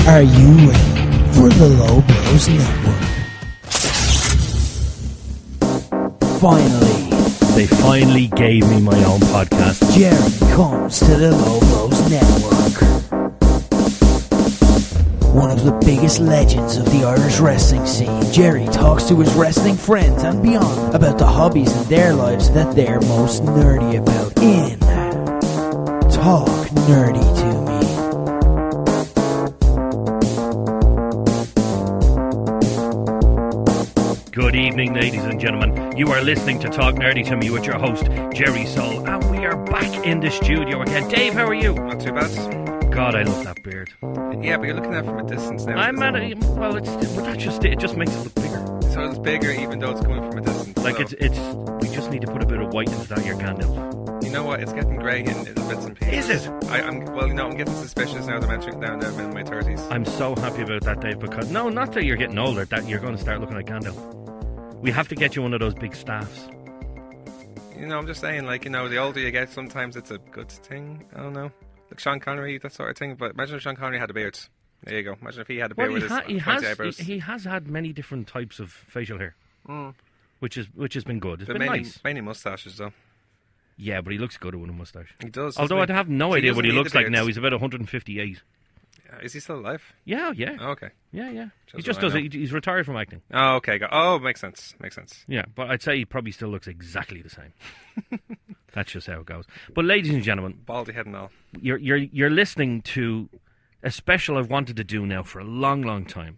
Are you ready for the Low Blows Network? Finally, they finally gave me my own podcast. Gerry comes to the Low Blows Network. One of the biggest legends of the Irish wrestling scene, Gerry talks to his wrestling friends and beyond about the hobbies in their lives that they're most nerdy about in Talk Nerdy to Me. Good evening, ladies and gentlemen. You are listening to Talk Nerdy to Me with your host, Gerry Soul, and we are back in the studio again. Dave, how are you? Not too bad. God, I love that beard. Yeah, but you're looking at it from a distance now. I'm at it. Well, it just makes it look bigger. So it's bigger even though it's coming from a distance. Like so. it's. We just need to put a bit of white into that, your Gandalf. You know what? It's getting grey in little bits and pieces. Is it? I'm getting suspicious now that I'm in my 30s. I'm so happy about that, Dave, because no, not that you're getting older, that you're going to start looking like Gandalf. We have to get you one of those big staffs. You know, I'm just saying, the older you get, sometimes it's a good thing. I don't know. Like Sean Connery, that sort of thing. But imagine if Sean Connery had a beard. There you go. Imagine if he had a beard with his pointy eyebrows. He has had many different types of facial hair, which has been good. It's been nice. Mainly mustaches, though. Yeah, but he looks good with a mustache. He does. Although I have no idea what he looks like now. He's about 158. Is he still alive? Yeah. Oh, okay. Yeah. He just does it. He's retired from acting. Oh, okay. Makes sense. Yeah, but I'd say he probably still looks exactly the same. That's just how it goes. But ladies and gentlemen, baldy head and all, you're listening to a special I've wanted to do now for a long, long time.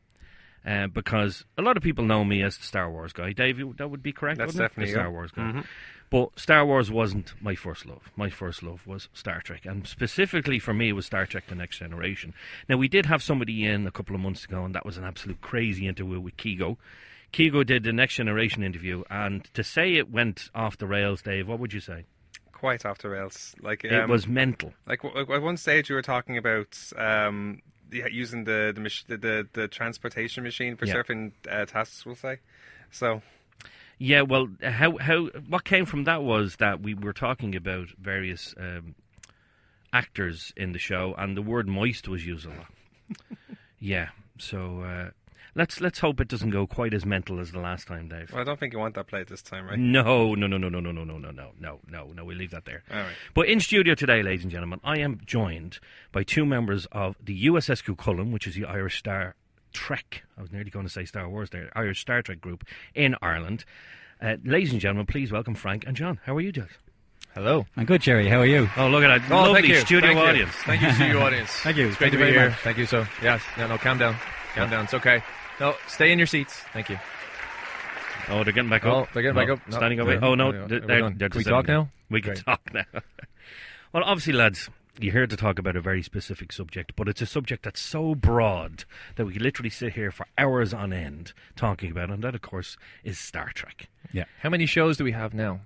Because a lot of people know me as the Star Wars guy. Dave, that would be correct, That's wouldn't definitely it? The Star Wars guy. Mm-hmm. But Star Wars wasn't my first love. My first love was Star Trek. And specifically for me, it was Star Trek The Next Generation. Now, we did have somebody in a couple of months ago, and that was an absolute crazy interview with Kigo. Kigo did the Next Generation interview, and to say it went off the rails, Dave, what would you say? Quite off the rails. It was mental. Like at one stage, you were talking about using the transportation machine for surfing tasks, we'll say. So. Yeah, well, what came from that was that we were talking about various actors in the show, and the word moist was used a lot. Yeah, so let's hope it doesn't go quite as mental as the last time, Dave. Well, I don't think you want that played this time, right? No, we'll leave that there. All right. But in studio today, ladies and gentlemen, I am joined by two members of the USS Cuchulain, which is the Irish Star Trek, I was nearly going to say Star Wars there, Irish Star Trek group in Ireland. Ladies and gentlemen, please welcome Frank and John. How are you, guys? Hello. I'm good, Gerry. How are you? Oh, look at that lovely studio audience. Thank you, studio audience. Thank you. It's great to be here. Thank you. So, yes. No, calm down. Calm down. It's okay. No, stay in your seats. Thank you. Oh, they're getting back up. They're getting back up. No, standing away. Oh, no. They're Can we talk now? We can talk now. Well, obviously, lads, you're here to talk about a very specific subject, but it's a subject that's so broad that we could literally sit here for hours on end talking about it, and that, of course, is Star Trek. Yeah. How many shows do we have now?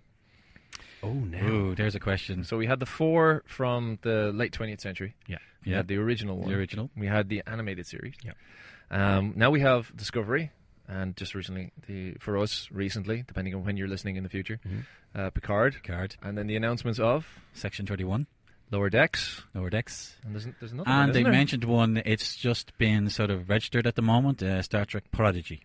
Oh, now. Ooh, there's a question. So we had the 4 from the late 20th century. Yeah. We had the original one. The original. We had the animated series. Yeah. Now we have Discovery, and just recently, for us, recently, depending on when you're listening in the future, Picard. And then the announcements of Section 31. Lower Decks. And there's another one, and they isn't there? mentioned one, it's just been sort of registered at the moment, Star Trek Prodigy.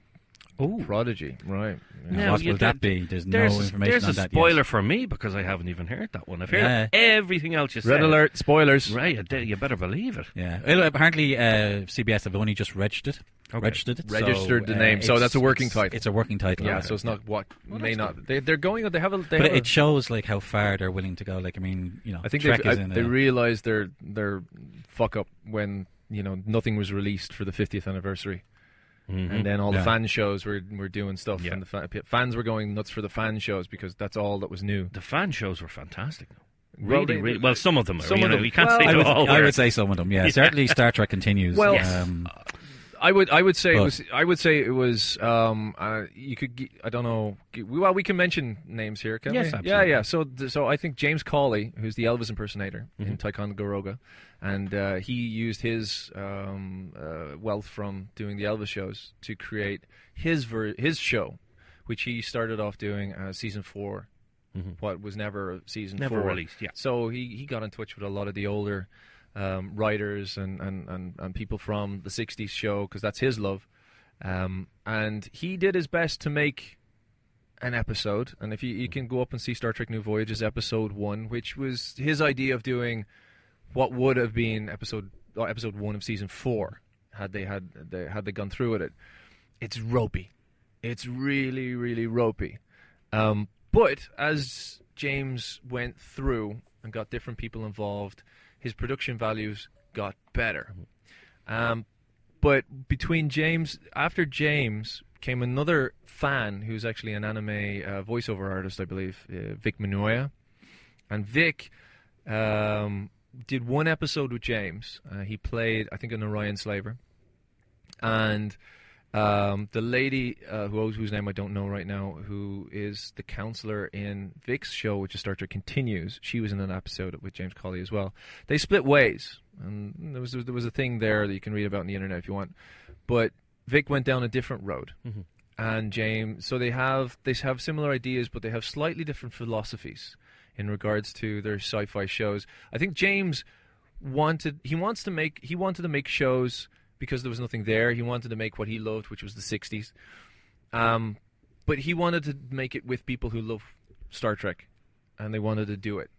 Oh, Prodigy, right. Now, what will that be? There's no information on that yet. There's a spoiler for me because I haven't even heard that one. I've heard everything else you said. Red alert, spoilers. Right, you better believe it. Yeah. Well, apparently, CBS have only just registered it. Registered the name, so that's a working title. It's a working title. Yeah, so it's not may not. They're going. They have a. But it shows like how far they're willing to go. Like, I mean, I think Trek they realised their fuck up when nothing was released for the 50th anniversary. Mm-hmm. And then all the fan shows were doing stuff, and the fans were going nuts for the fan shows because that's all that was new. The fan shows were fantastic. Really, well, some of them are. Some of them. You can't say all. I would say some of them. Yeah, certainly Star Trek continues. Well, I would say but, it was. I would say it was. You could. I don't know. Well, we can mention names here, can we? Yes, absolutely. Yeah. So I think James Cawley, who's the Elvis impersonator in Ticonderoga, and he used his wealth from doing the Elvis shows to create his show, which he started off doing season 4. What was never season 4 released. Yeah. So he got in touch with a lot of the older writers and people from the 60s show, because that's his love. And he did his best to make an episode. And if you can go up and see Star Trek New Voyages episode 1, which was his idea of doing what would have been episode 1 of season 4 had they gone through with it. It's ropey. It's really, really ropey. But as James went through and got different people involved, his production values got better. But after James came another fan who's actually an anime voiceover artist, I believe, Vic Minoya. And Vic did one episode with James. He played, I think, an Orion slaver. And the lady whose name I don't know right now, who is the counselor in Vic's show, which is Star Trek Continues, she was in an episode with James Cawley as well. They split ways, and there was a thing there that you can read about on the internet if you want. But Vic went down a different road, and James. So they have similar ideas, but they have slightly different philosophies in regards to their sci-fi shows. I think James wanted to make shows because there was nothing there. He wanted to make what he loved, which was the 60s. But he wanted to make it with people who love Star Trek, and they wanted to do it.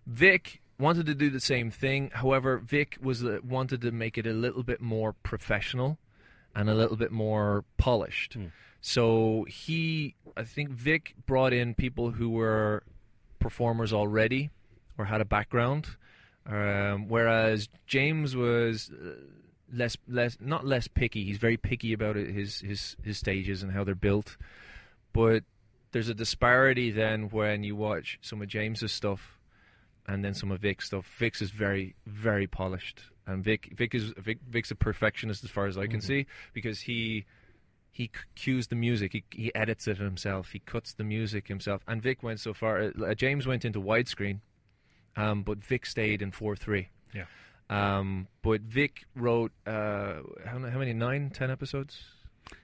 Vic wanted to do the same thing. However, Vic wanted to make it a little bit more professional and a little bit more polished. So I think Vic brought in people who were performers already or had a background, whereas James was not less picky. He's very picky about his stages and how they're built. But there's a disparity then when you watch some of James's stuff and then some of Vic's stuff. Vic's is very, very polished, and Vic's a perfectionist as far as I can see, because he cues the music, he edits it himself, he cuts the music himself. And Vic went so far. James went into widescreen, but Vic stayed in 4:3. Yeah. But Vic wrote how many? 9, 10 episodes?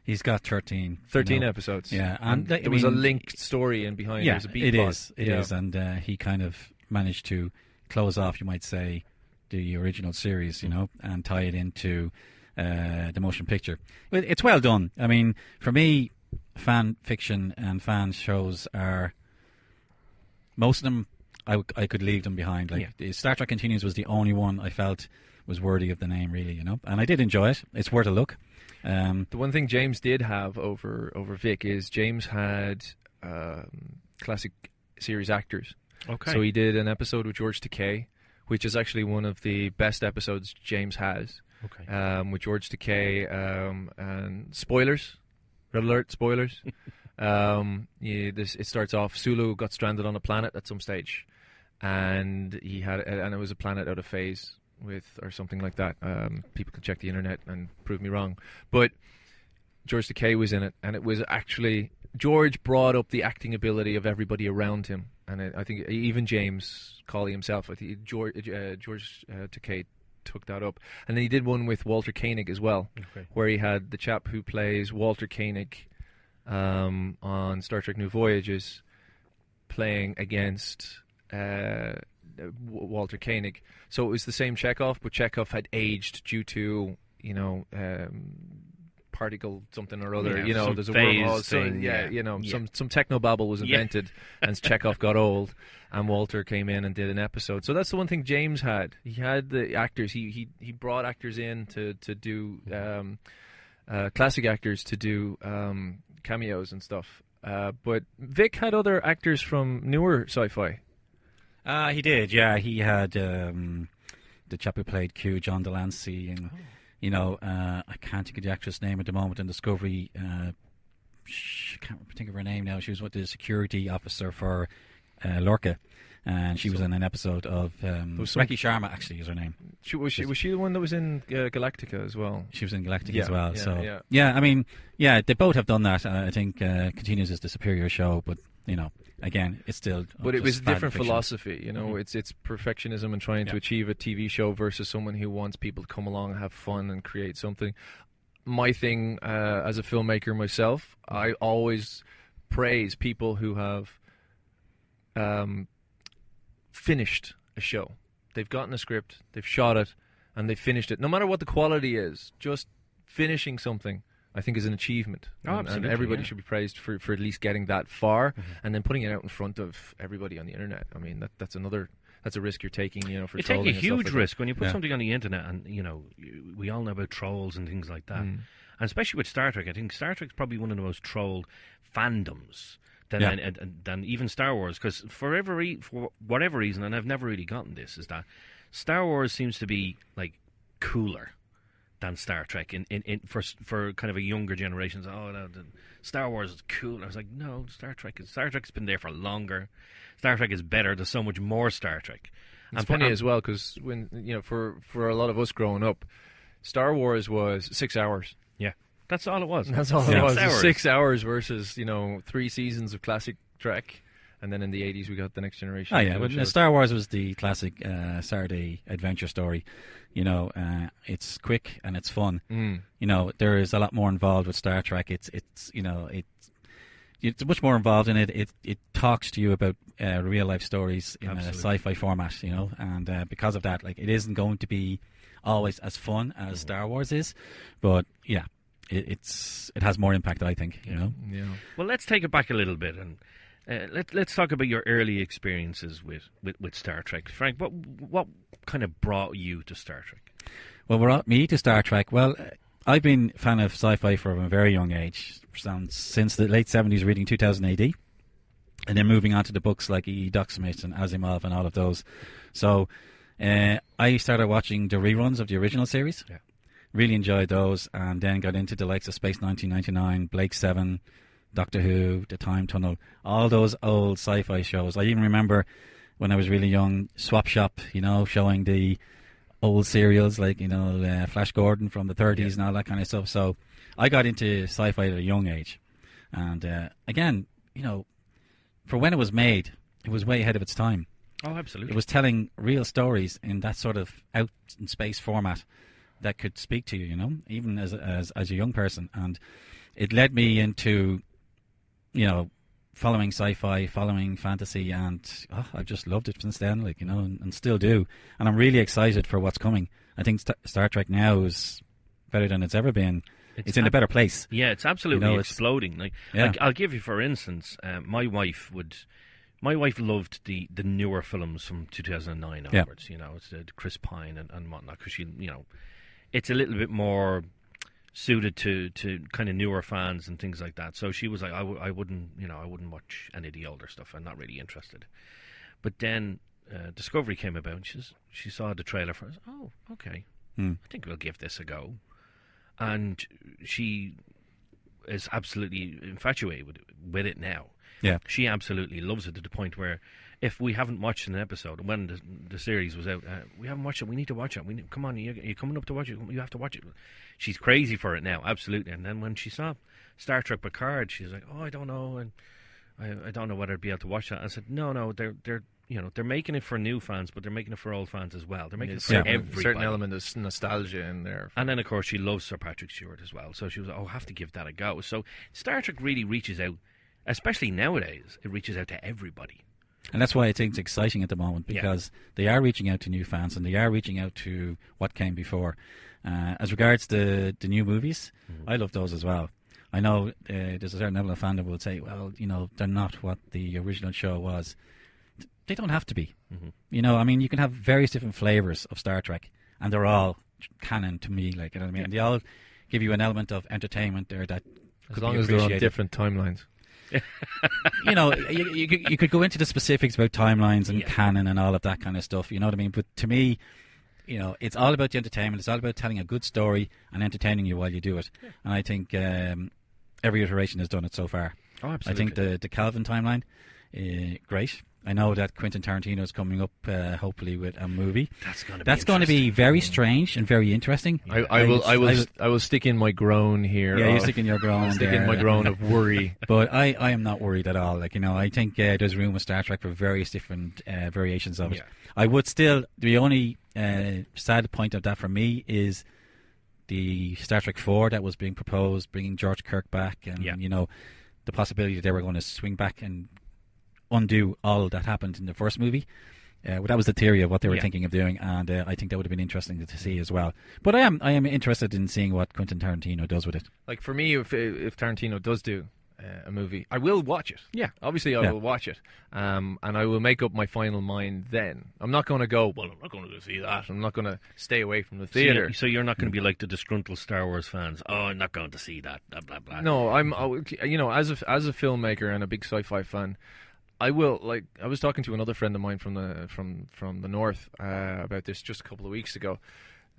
He's got 13. 13 episodes. Yeah, and there was a linked story in behind. Yeah, There's a beat plot. It is, and he kind of managed to close off, you might say, the original series, and tie it into the motion picture. It's well done. I mean, for me, fan fiction and fan shows are, most of them, I could leave them behind. Star Trek Continues was the only one I felt was worthy of the name, really, and I did enjoy it. It's worth a look. The one thing James did have over Vic is James had classic series actors. Okay. So he did an episode with George Takei, which is actually one of the best episodes James has. Okay. With George Takei, and spoilers, red alert, spoilers. It starts off, Sulu got stranded on a planet at some stage, and it was a planet out of phase or something like that. People can check the internet and prove me wrong, but George Takei was in it, and it was actually, George brought up the acting ability of everybody around him, and I think even James Cawley himself, I think George Takei took that up. And then he did one with Walter Koenig as well, where he had the chap who plays Walter Koenig on Star Trek New Voyages playing against Walter Koenig. So it was the same Chekhov, but Chekhov had aged due to particle something or other. There's a wormhole thing. Some technobabble was invented, and Chekhov got old, and Walter came in and did an episode. So that's the one thing James had. He had the actors. He brought actors in to do classic actors to do cameos and stuff. But Vic had other actors from newer sci-fi. He did, yeah. He had the chap who played Q, John Delancey, and I can't think of the actress' name at the moment in Discovery. I can't think of her name now. She was the security officer for Lorca, and she was in an episode of Rekhi Sharma. Actually, is her name. Was she the one that was in Galactica as well? She was in Galactica as well. I mean, they both have done that. I think Continues is the superior show, but again, it's still. But it was a different fiction. Philosophy, It's perfectionism and trying to achieve a TV show versus someone who wants people to come along and have fun and create something. My thing as a filmmaker myself, I always praise people who have finished a show. they've gotten a script, they've shot it, and they've finished it. No matter what the quality is, just finishing something, I think, is an achievement. Absolutely, and everybody yeah. should be praised for at least getting that far, and then putting it out in front of everybody on the internet. I mean, that's a risk you're taking, you know, for You trolling take a and stuff huge like risk when you put Yeah. something on the internet, and you know, we all know about trolls and things like that, and especially with Star Trek. I think Star Trek's probably one of the most trolled fandoms than even Star Wars, because for whatever reason, and I've never really gotten this, is that Star Wars seems to be like cooler than Star Trek for kind of a younger generation. Oh, no, Star Wars is cool. I was like, no, Star Trek's been there for longer. Star Trek is better. There's so much more Star Trek. It's funny as well, because when, you know, for a lot of us growing up, Star Wars was 6 hours. Yeah, that's all it was. That's all it 6 was. hours. 6 hours versus, you know, 3 seasons of classic Trek, and then in the 80s we got the Next Generation. Oh yeah, but Star Wars was the classic Saturday adventure story. You know, it's quick and it's fun. You know, there is a lot more involved with Star Trek. It's much more involved in it. It talks to you about real life stories in a sci-fi format. You know, and because of that, like, it isn't going to be always as fun as Star Wars is, but yeah, it has more impact, I think. You know. Yeah. Well, let's take it back a little bit, and let's talk about your early experiences with Star Trek. Frank, what kind of brought you to Star Trek? Well, brought me to Star Trek. Well, I've been a fan of sci-fi from a very young age, since the late 70s, reading 2000 AD, and then moving on to the books like E. Doc Smith and Asimov and all of those. So I started watching the reruns of the original series. Yeah. Really enjoyed those, and then got into the likes of Space 1999, Blake 7, Doctor Who, The Time Tunnel, all those old sci-fi shows. I even remember when I was really young, Swap Shop, you know, showing the old serials like, you know, Flash Gordon from the 30s and all that kind of stuff. So I got into sci-fi at a young age. And again, you know, for when it was made, it was way ahead of its time. Oh, absolutely. It was telling real stories in that sort of out in space format that could speak to you, you know, even as a young person. And it led me into, you know, following sci-fi, following fantasy, and I've just loved it since then, like, you know, and still do. And I'm really excited for what's coming. I think Star Trek now is better than it's ever been. It's in a better place. Yeah, it's absolutely, you know, exploding. Like, yeah. I'll give you, for instance, my wife loved the newer films from 2009 onwards. You know, it's the Chris Pine and whatnot, because she, you know, it's a little bit more suited to kind of newer fans and things like that. So she was like, I wouldn't watch any of the older stuff. I'm not really interested. But then Discovery came about, and she saw the trailer for it. Oh, okay. I think we'll give this a go. And she is absolutely infatuated with it now. Yeah. She absolutely loves it, to the point where if we haven't watched an episode, when the series was out, we haven't watched it, we need to watch it. Come on, you're coming up to watch it, you have to watch it. She's crazy for it now, absolutely. And then when she saw Star Trek Picard, she's like, oh, I don't know, and I don't know whether I'd be able to watch that. I said, no, they're making it for new fans, but they're making it for old fans as well. They're making it for everybody. A certain element of nostalgia in there. And then, of course, she loves Sir Patrick Stewart as well. So she was like, I have to give that a go. So Star Trek really reaches out, especially nowadays, it reaches out to everybody. And that's why I think it's exciting at the moment, because they are reaching out to new fans, and they are reaching out to what came before. As regards the new movies, I love those as well. I know there's a certain level of fandom will say, well, you know, they're not what the original show was. They don't have to be. You know, I mean, you can have various different flavours of Star Trek, and they're all canon to me, like, you know what I mean? And they all give you an element of entertainment there that as long as they're on different timelines. You know, you could go into the specifics about timelines and canon and all of that kind of stuff, you know what I mean? But to me, you know, it's all about the entertainment. It's all about telling a good story and entertaining you while you do it. And I think every iteration has done it so far. Oh, absolutely. I think the Calvin timeline, great. I know that Quentin Tarantino is coming up, hopefully, with a movie. That's going to be very strange and very interesting. I will stick in my groan here. Yeah, you stick in your groan. Stick in my groan of worry. But I am not worried at all. Like, you know, I think there's room with Star Trek for various different variations of it. I would still, the only sad point of that for me is the Star Trek 4 that was being proposed, bringing George Kirk back, and you know, the possibility that they were going to swing back and undo all that happened in the first movie. that was the theory of what they were Yeah. thinking of doing, and I think that would have been interesting to see as well. But I am interested in seeing what Quentin Tarantino does with it. Like for me, if Tarantino does do a movie, I will watch it. Yeah. Obviously, I Yeah. will watch it, and I will make up my final mind then. I'm not going to go, well, I'm not going to go see that. I'm not going to stay away from the theater. So you're not going to be like the disgruntled Star Wars fans. Oh, I'm not going to see that. Blah blah blah. No, as a filmmaker and a big sci-fi fan, I will, like, I was talking to another friend of mine from the north about this just a couple of weeks ago,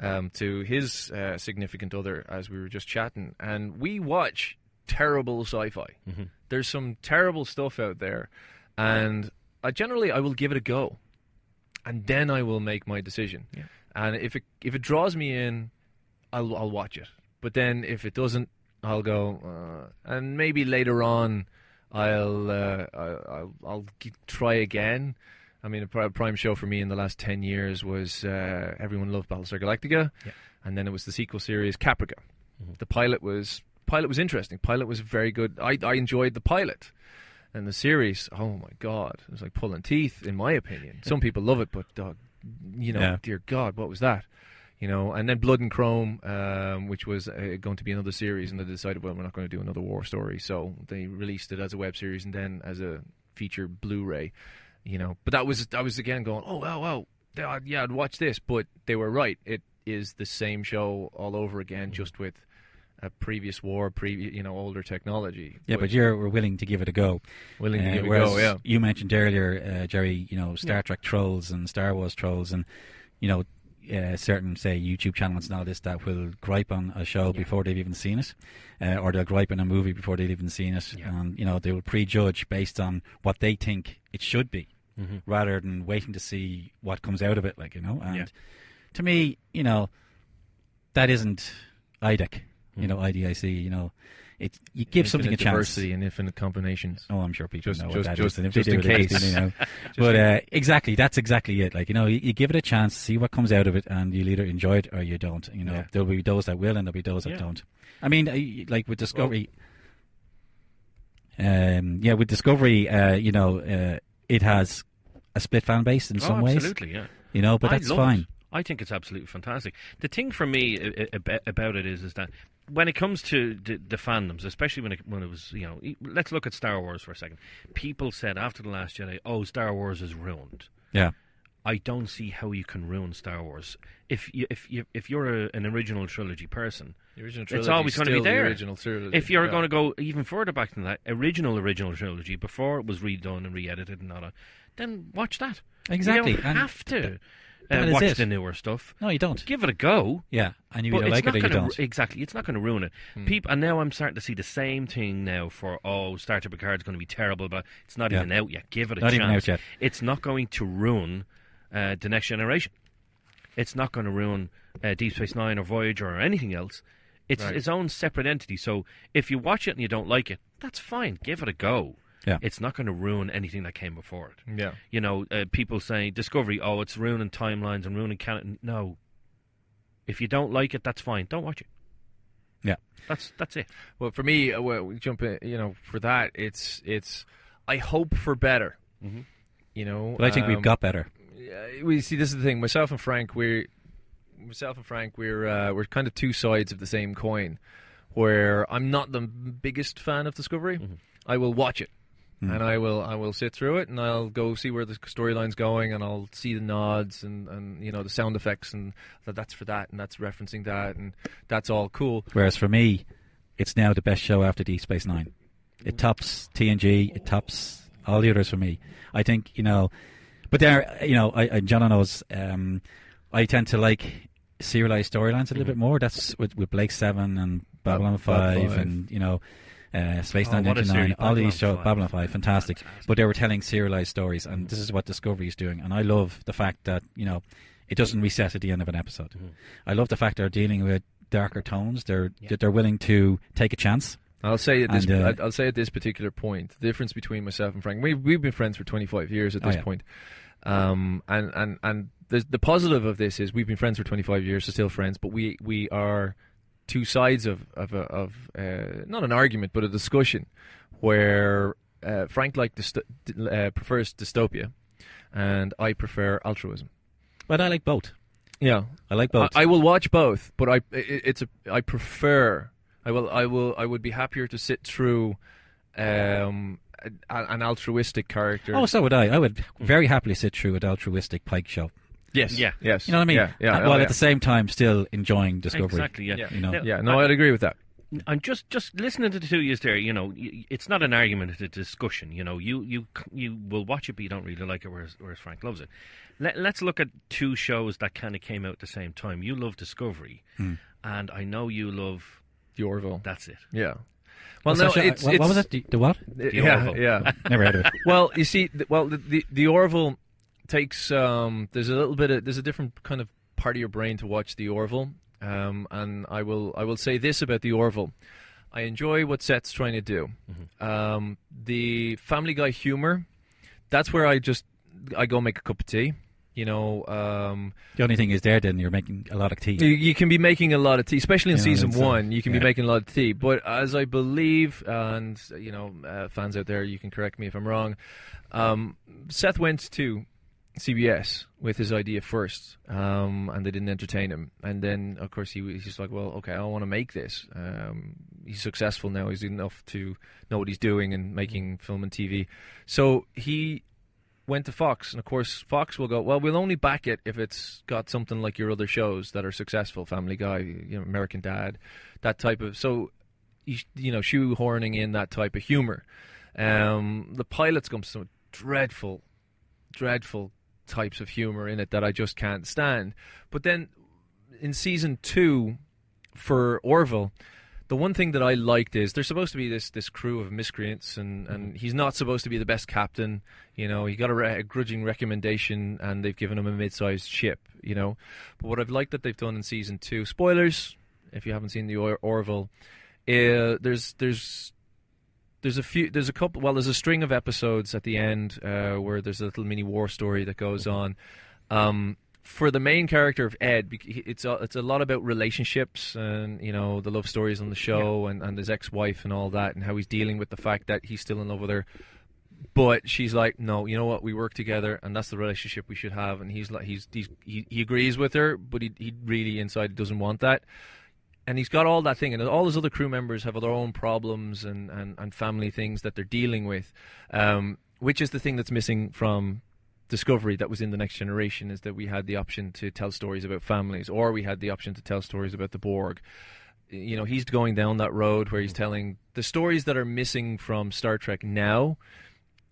to his significant other as we were just chatting, and we watch terrible sci-fi. Mm-hmm. There's some terrible stuff out there, and I will give it a go, and then I will make my decision. Yeah. And if it draws me in, I'll watch it. But then if it doesn't, I'll go, and maybe later on I'll try again. I mean, a prime show for me in the last 10 years was everyone loved Battlestar Galactica, Yeah. and then it was the sequel series Caprica. Mm-hmm. The pilot was interesting. Pilot was very good. I enjoyed the pilot, and the series. Oh my God, it was like pulling teeth, in my opinion. Some people love it, but Yeah. dear God, what was that? And then Blood and Chrome, which was going to be another series, and they decided, well, we're not going to do another war story, so they released it as a web series and then as a feature Blu-ray. But that was again going, oh wow, yeah, I'd watch this, but they were right. It is the same show all over again, just with a previous war, older technology. Yeah, but you're willing to give it a go. Willing to give it a whereas go, yeah. You mentioned earlier, Gerry, Star Trek trolls and Star Wars trolls, and certain, say, YouTube channels and all this that will gripe on a show before they've even seen it, or they'll gripe on a movie before they've even seen it, and they will prejudge based on what they think it should be, rather than waiting to see what comes out of it, And to me, that isn't IDIC, IDIC, you give something a chance. Diversity and infinite combinations. Oh, I'm sure people know what that just is. And if they in do, they case. do, But exactly, that's exactly it. You give it a chance, see what comes out of it, and you'll either enjoy it or you don't. There'll be those that will, and there'll be those that don't. I mean, like with Discovery, with Discovery, it has a split fan base in some ways. Absolutely, yeah. But that's love fine. it. I think it's absolutely fantastic. The thing for me about it is that when it comes to the fandoms, especially when it was, let's look at Star Wars for a second. People said after The Last Jedi, oh, Star Wars is ruined. Yeah. I don't see how you can ruin Star Wars. If you're an original trilogy person, it's always going to be there. If you're going to go even further back than that, original trilogy, before it was redone and re-edited and all that, then watch that. Exactly. You don't have to that is watch it. the newer stuff. No, you don't. Give it a go. Yeah, and you But either it's like not it or you gonna, don't. exactly, it's not going to ruin it. People, and now I'm starting to see the same thing now for Star Trek Picard is going to be terrible, but it's not even out yet. Give it a Not chance. even out yet. It's not going to ruin the Next Generation. It's not going to ruin Deep Space Nine or Voyager or anything else. It's its own separate entity. So if you watch it and you don't like it, that's fine. Give it a go. Yeah. It's not going to ruin anything that came before it. Yeah. People say Discovery, oh, it's ruining timelines and ruining canon. No. If you don't like it, that's fine. Don't watch it. Yeah. That's it. Well, for me, we jump in, for that, it's I hope for better. Mm-hmm. But I think we've got better. We see, this is the thing. Myself and Frank, we're kind of two sides of the same coin. Where I'm not the biggest fan of Discovery, I will watch it, and I will sit through it, and I'll go see where the storyline's going, and I'll see the nods and the sound effects, and that's for that, and that's referencing that, and that's all cool. Whereas for me, it's now the best show after Deep Space Nine. It tops TNG. It tops all the others for me. I think but there, John knows. I tend to like serialized storylines a little bit more. That's with Blake 7 and Babylon 5 and Space 999, all these shows. Babylon 5, fantastic. But they were telling serialized stories, and this is what Discovery is doing. And I love the fact that it doesn't reset at the end of an episode. I love the fact they're dealing with darker tones. They're willing to take a chance. I'll say at this particular point, the difference between myself and Frank, we've been friends for 25 years at this point. And the positive of this is we've been friends for 25 years, so still friends, but we are two sides of not an argument but a discussion where Frank prefers dystopia, and I prefer altruism. But I like both. Yeah, I like both. I will watch both, but I prefer. I would be happier to sit through an altruistic character. Oh, so would I. I would very happily sit through an altruistic Pike show. Yes. Yeah. Yes. You know what I mean? Yeah. While at the same time still enjoying Discovery. Exactly. Yeah. You know? No, I'd agree with that. I'm just listening to the two of you there. You know, it's not an argument; it's a discussion. You know, you will watch it, but you don't really like it, whereas Frank loves it. Let's look at two shows that kind of came out at the same time. You love Discovery, and I know you love The Orville. That's it. Yeah. Well, What's no, that show? What was it? The what? The yeah, Orville. yeah. Never heard of it. Well, you see, the Orville takes there's a different kind of part of your brain to watch the Orville, and I will say this about the Orville. I enjoy what Seth's trying to do. The Family Guy humor, that's where I go make a cup of tea. You know, The only thing is then you're making a lot of tea. you can be making a lot of tea, especially in season it's, 1. You can be yeah. making a lot of tea. But as I believe, and you know, fans out there, you can correct me if I'm wrong. Seth went to CBS with his idea first, and they didn't entertain him. And then, of course, he's just like, well, okay, I want to make this. He's successful now. He's enough to know what he's doing and making film and TV. So he went to Fox, and of course Fox will go, well, we'll only back it if it's got something like your other shows that are successful, Family Guy, you know, American Dad, that type of, so you know, shoehorning in that type of humor. The pilots come some dreadful types of humor in it that I just can't stand. But then in season 2 for Orville, the one thing that I liked is there's supposed to be this crew of miscreants, and he's not supposed to be the best captain. You know, he got a grudging recommendation, and they've given him a mid-sized ship. You know, but what I've liked that they've done in season 2, spoilers if you haven't seen the Orville, there's a couple. Well, there's a string of episodes at the end where there's a little mini war story that goes on. For the main character of Ed, it's a lot about relationships and, you know, the love stories on the show, and his ex-wife and all that, and how he's dealing with the fact that he's still in love with her. But she's like, no, you know what? We work together, and that's the relationship we should have. And he's like, he agrees with her, but he really inside doesn't want that. And he's got all that thing, and all his other crew members have their own problems and family things that they're dealing with, which is the thing that's missing from Discovery that was in The Next Generation, is that we had the option to tell stories about families, or we had the option to tell stories about the Borg. You know, he's going down that road where he's telling the stories that are missing from Star Trek now.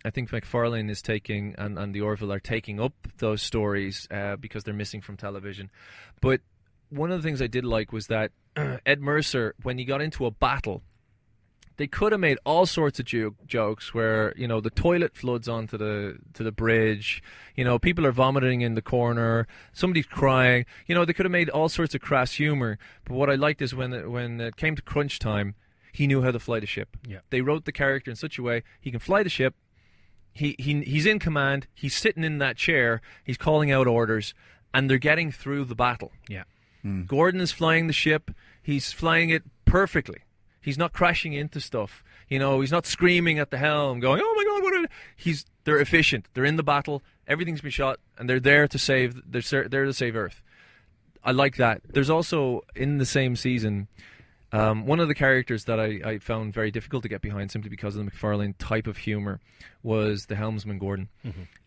I think McFarlane is taking, and the Orville are taking up those stories because they're missing from television. But one of the things I did like was that Ed Mercer, when he got into a battle, they could have made all sorts of jokes where, you know, the toilet floods onto the bridge, you know, people are vomiting in the corner, somebody's crying, you know, they could have made all sorts of crass humor. But what I liked is when it came to crunch time, he knew how to fly the ship. Yeah. They wrote the character in such a way he can fly the ship. He's in command. He's sitting in that chair. He's calling out orders, and they're getting through the battle. Yeah. Gordon is flying the ship. He's flying it perfectly. He's not crashing into stuff. You know, he's not screaming at the helm, going, "Oh my God!" They're efficient. They're in the battle. Everything's been shot, and they're there to save. They're there to save Earth. I like that. There's also in the same season, one of the characters that I found very difficult to get behind simply because of the McFarlane type of humor was the helmsman Gordon,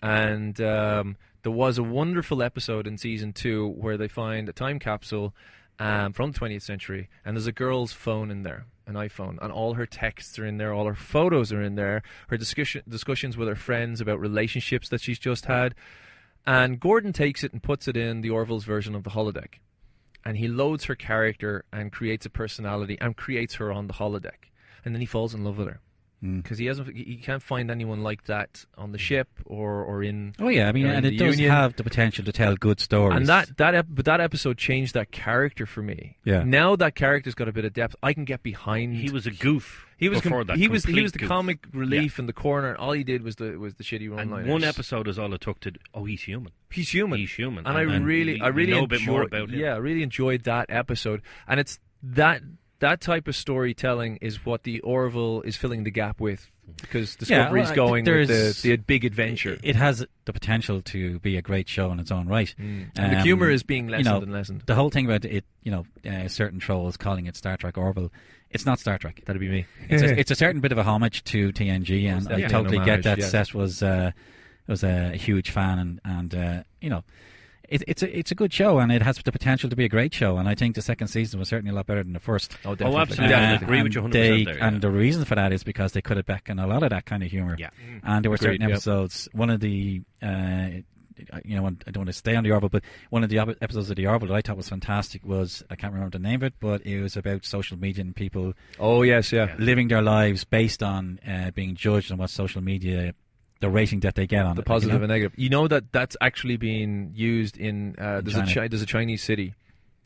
and there was a wonderful episode in season 2 where they find a time capsule from the 20th century, and there's a girl's phone in there, an iPhone, and all her texts are in there, all her photos are in there, her discussions with her friends about relationships that she's just had, and Gordon takes it and puts it in the Orville's version of the holodeck, and he loads her character and creates a personality and creates her on the holodeck, and then he falls in love with her. Because he can't find anyone like that on the ship or in. Oh yeah, I mean, and it does Union. have the potential to tell good stories. And that episode changed that character for me. Yeah. Now that character's got a bit of depth. I can get behind. He was a goof. He was before that. he was the goof. comic relief in the corner. And all he did was the shitty one-liners. And one episode is all it took to. Oh, he's human. He's human. He's human. And I really know a bit more enjoyed. about him. Yeah, I really enjoyed that episode. And it's that that type of storytelling is what the Orville is filling the gap with, because Discovery's going with the big adventure. It has the potential to be a great show in its own right. And the humour is being lessened and lessened. The whole thing about it, certain trolls calling it Star Trek Orville, it's not Star Trek. That'd be me. It's a certain bit of a homage to TNG, and I totally get that. Seth was a huge fan, and it's a good show, and it has the potential to be a great show. And I think the second season was certainly a lot better than the first. Oh, definitely. Oh, absolutely. I agree with you 100% there. And the reason for that is because they cut it back on a lot of that kind of humour. Yeah. And there were certain Agreed, episodes. One of the I don't want to stay on the Orville, but one of the episodes of the Orville that I thought was fantastic was, I can't remember the name of it, but it was about social media and people living their lives based on being judged on what social media, the rating that they get on the it, positive and negative. You know that's actually being used in there's a Chinese city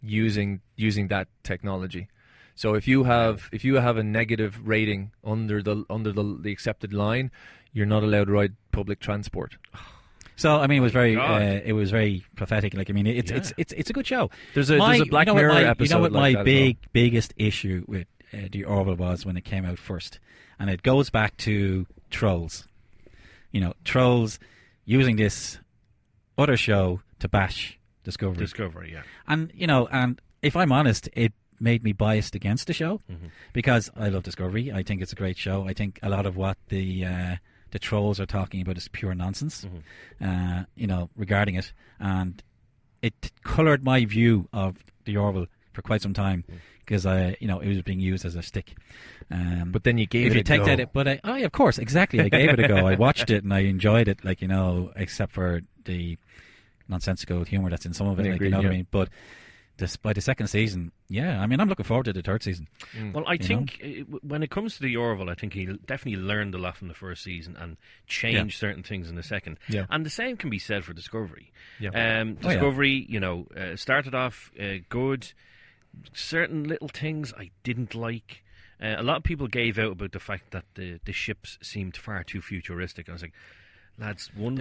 using that technology. So if you have a negative rating under the accepted line, you're not allowed to ride public transport. So I mean, it was very prophetic. Like, I mean, it's a good show. There's a Black Mirror episode. You know what like my biggest issue with the Orville was when it came out first, and it goes back to trolls. Trolls using this other show to bash Discovery. Discovery, yeah. And and if I'm honest, it made me biased against the show because I love Discovery. I think it's a great show. I think a lot of what the trolls are talking about is pure nonsense, regarding it, and it coloured my view of the Orville for quite some time because it was being used as a stick. But then you gave it a go. Of course, exactly. I gave it a go. I watched it and I enjoyed it, except for the nonsensical humour that's in some of it. What I mean? But by the second season, I'm looking forward to the third season. Well, I think when it comes to the Orville, I think he definitely learned a lot from the first season and changed certain things in the second. Yeah. And the same can be said for Discovery. Yeah. Discovery, started off good. Certain little things I didn't like. A lot of people gave out about the fact that the ships seemed far too futuristic. I was like, lads, one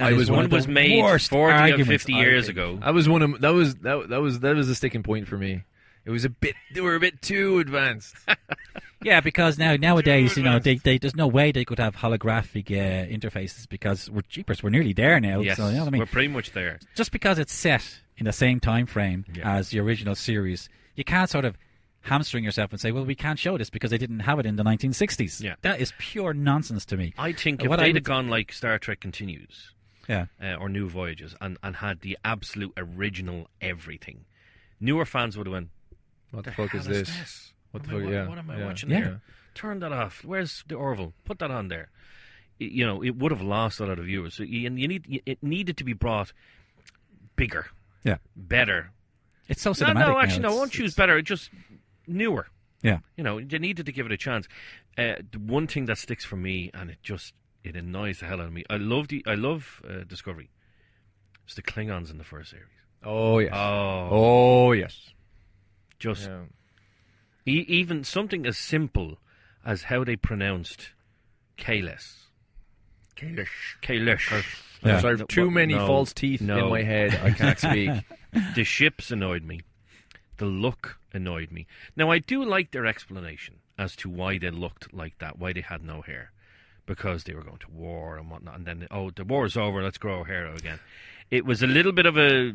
was made 40 or 50 years ago. That was the sticking point for me. They were a bit too advanced. Yeah, because nowadays, there's no way they could have holographic interfaces because we're nearly there now. Yes, so, we're pretty much there. Just because it's set in the same time frame as the original series, you can't sort of hamstring yourself and say, well, we can't show this because they didn't have it in the 1960s. Yeah. That is pure nonsense to me. I think if they'd have gone like Star Trek Continues or New Voyages and had the absolute original everything, newer fans would have went, what the fuck is this? What am I watching here? Turn that off. Where's the Orville? Put that on there. It would have lost a lot of viewers. So it needed to be brought bigger, better. It's so cinematic. I won't choose better. Just newer. Yeah. You needed to give it a chance. The one thing that sticks for me, and it annoys the hell out of me. I love Discovery. It's the Klingons in the first series. Oh yes. Oh yes. Just even something as simple as how they pronounced Kalis. Kailish. Yeah. I have too many false teeth in my head. I can't speak. The ships annoyed me. The look annoyed me. Now, I do like their explanation as to why they looked like that, why they had no hair. Because they were going to war and whatnot. And then, the war's over, let's grow our hair out again. It was a little bit of a...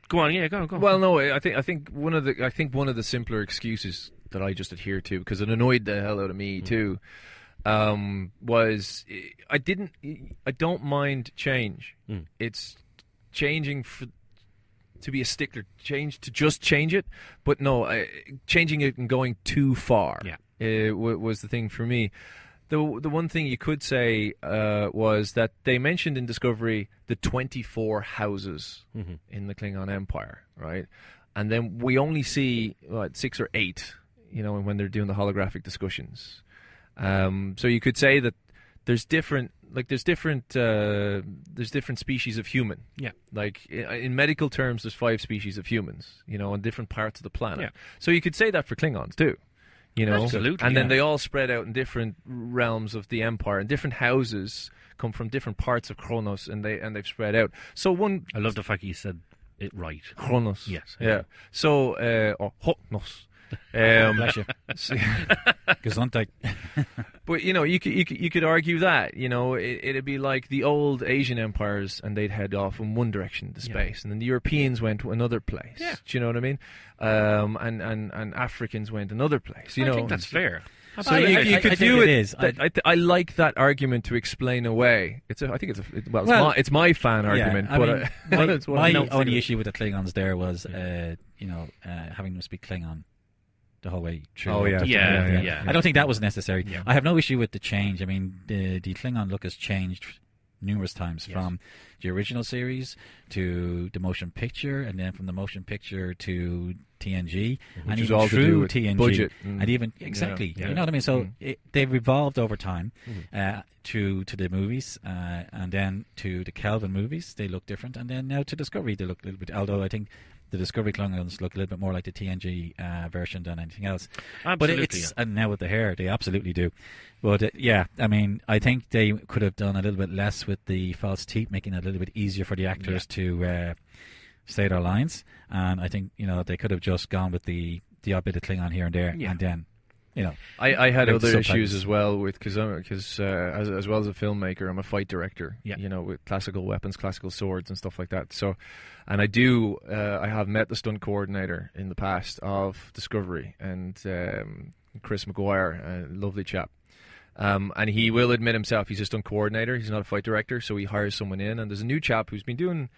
Go on. Well, no, I think one of the simpler excuses that I just adhere to, because it annoyed the hell out of me too, was I don't mind change. It's changing to be a stickler, to just change it, but no, changing it and going too far was the thing for me. The one thing you could say was that they mentioned in Discovery the 24 houses in the Klingon Empire, right? And then we only see 6 or 8, when they're doing the holographic discussions. So you could say that there's different species of human. Yeah. Like in medical terms, there's 5 species of humans, on different parts of the planet. Yeah. So you could say that for Klingons too. Absolutely, and then they all spread out in different realms of the Empire, and different houses come from different parts of Kronos, and they've spread out. So I love the fact you said it right. Kronos. Yes. Yeah. So or Hoknos. Bless you. Gesundheit. But you could argue that it'd be like the old Asian empires, and they'd head off in one direction to space, and then the Europeans went to another place. Yeah. Do you know what I mean? And Africans went another place. I think that's fair. So I could think do it it. is. I like that argument to explain away. It's my fan argument. I but mean, my no, only issue with the Klingons there was, having them speak Klingon the whole way through. Oh, yeah. Yeah. I don't think that was necessary. Yeah. I have no issue with the change. I mean, the Klingon look has changed numerous times, from the original series to the motion picture, and then from the motion picture to TNG, and even all to do through with TNG, budget and even you know what I mean. So they've evolved over time to the movies, and then to the Kelvin movies. They look different, and then now to Discovery, they look a little bit. Although I think the Discovery Klingons look a little bit more like the TNG version than anything else. Absolutely, But it's and now with the hair, they absolutely do. But I mean, I think they could have done a little bit less with the false teeth, making it a little bit easier for the actors to say their lines. And I think they could have just gone with the odd bit of Klingon here and there, and then. I had Like other subtitles. issues as well because as well as a filmmaker, I'm a fight director. Yeah. With classical weapons, classical swords, and stuff like that. So, and I have met the stunt coordinator in the past of Discovery, and Chris McGuire, a lovely chap. And he will admit himself he's a stunt coordinator. He's not a fight director, so he hires someone in. And there's a new chap who's been doing.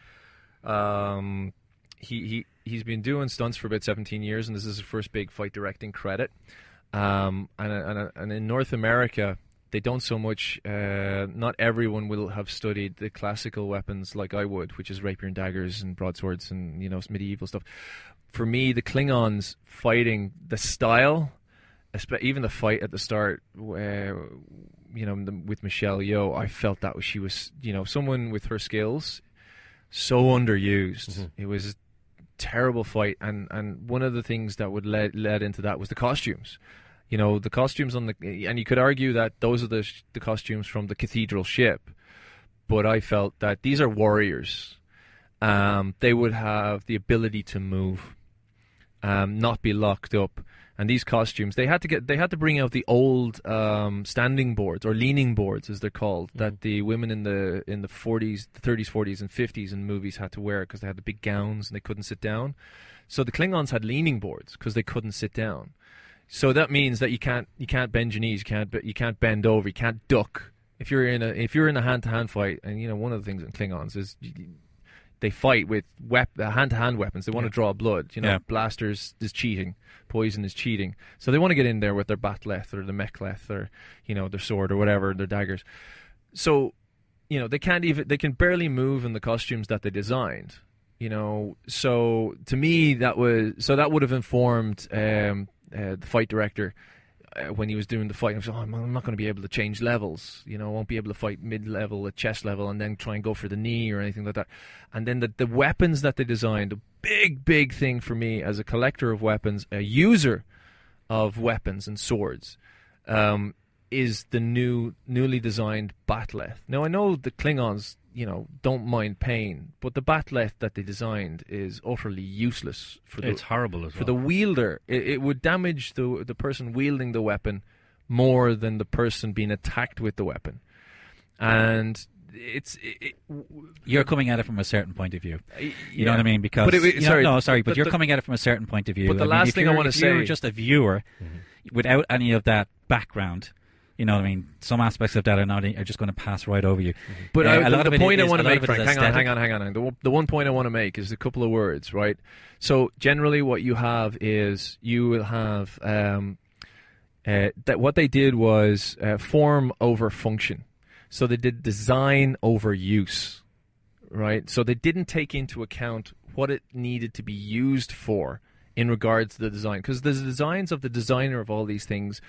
He's been doing stunts for about 17 years, and this is his first big fight directing credit. And in North America, they don't so much. Not everyone will have studied the classical weapons like I would, which is rapier and daggers and broadswords and medieval stuff. For me, the Klingons fighting, the style, even the fight at the start, with Michelle Yeoh, I felt that she was someone with her skills so underused. Mm-hmm. It was a terrible fight, and one of the things that would led into that was the costumes. The costumes and you could argue that those are the costumes from the cathedral ship, but I felt that these are warriors. They would have the ability to move, not be locked up. And these costumes, they had to bring out the old standing boards, or leaning boards as they're called, that the women in the 40s, the 30s, 40s, and 50s in movies had to wear because they had the big gowns and they couldn't sit down. So the Klingons had leaning boards because they couldn't sit down. So that means that you can't bend your knees, you can't bend over, you can't duck. If you're in a hand-to-hand fight, and one of the things in Klingons is they fight with hand-to-hand weapons. They want to draw blood. Blasters is cheating, poison is cheating. So they want to get in there with their batleth or the mechleth or their sword or whatever, their daggers. So they can barely move in the costumes that they designed. So to me that would have informed the fight director when he was doing the fight. I was I'm not going to be able to change levels. I won't be able to fight mid-level at chest level and then try and go for the knee or anything like that. And then the weapons that they designed, a big thing for me as a collector of weapons, a user of weapons and swords, is the newly designed batleth. Now I know the Klingons don't mind pain, but the batleth that they designed is utterly useless it's horrible as well. For the wielder. It would damage the person wielding the weapon more than the person being attacked with the weapon. And you're coming at it from a certain point of view. You know what I mean? Because but you're coming at it from a certain point of view. But the last thing I want to say, if you're just a viewer without any of that background, you know what I mean? Some aspects of that are just going to pass right over you. But the point I want to make, Frank, hang on. The one point I want to make is a couple of words, right? So generally what you have is you will have that what they did was form over function. So they did design over use, right? So they didn't take into account what it needed to be used for in regards to the design. Because the designs of the designer of all these things,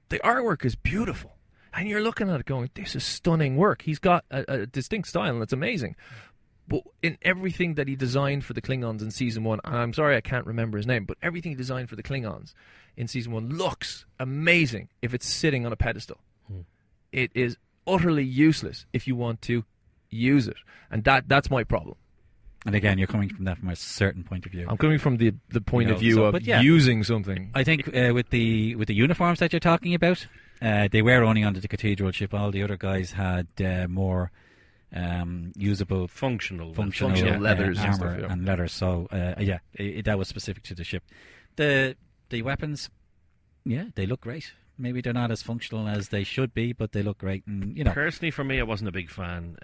the artwork is beautiful. And you're looking at it going, this is stunning work. He's got a distinct style, and it's amazing. But in everything that he designed for the Klingons in Season 1, and I'm sorry I can't remember his name, but everything he designed for the Klingons in Season 1 looks amazing if it's sitting on a pedestal. It is utterly useless if you want to use it. And that's my problem. And again, you're coming from that from a certain point of view. I'm coming from the point of view of using something. I think with the uniforms that you're talking about, they were only under the cathedral ship. All the other guys had more usable, functional leathers and armor stuff, and leathers. So that was specific to the ship. The weapons, they look great. Maybe they're not as functional as they should be, but they look great. And personally, for me, I wasn't a big fan.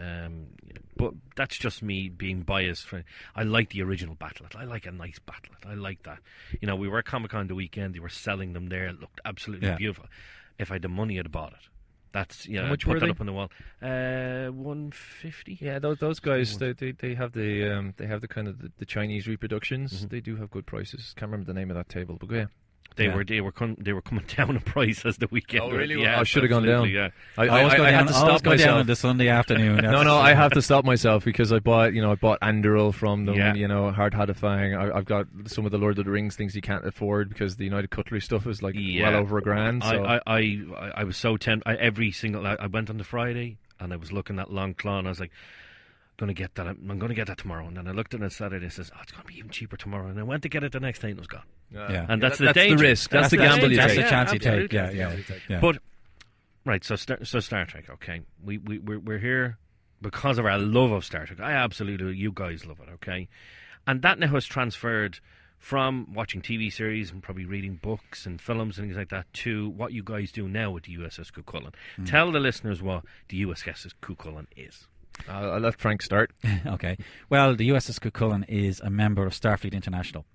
But that's just me being biased. I like the original Battlet. I like a nice Battlet. I like that. We were at Comic-Con the weekend. They were selling them there. It looked absolutely beautiful. If I had the money, I'd have bought it. That's Which put were that they? up on the wall. $150. Yeah, those guys they have the kind of the Chinese reproductions. Mm-hmm. They do have good prices. Can't remember the name of that table, but yeah. They were coming down in price as the weekend. Oh, really? Yeah, I should have gone down. Yeah. I had to stop go down myself on the Sunday afternoon. No, I have to stop myself because I bought Anduril from them. Yeah. Hard Hat of Fang. I've got some of the Lord of the Rings things you can't afford because the United Cutlery stuff is well over $1,000. So. I was so tempted. I went on the Friday and I was looking at Long Claw and I was like, I'm going to get that tomorrow. And then I looked at it Saturday and says, it's going to be even cheaper tomorrow. And I went to get it the next day and it was gone. And that's the danger. The risk. That's the gamble you That's take. the chance you take. Absolutely. Yeah. But right, so Star Trek. Okay, we're here because of our love of Star Trek. I absolutely, you guys love it. Okay, and that now has transferred from watching TV series and probably reading books and films and things like that to what you guys do now with the USS Cuchulain. Tell the listeners what the USS Cuchulain is. I'll let Frank start. Okay. Well, the USS Cuchulain is a member of Starfleet International,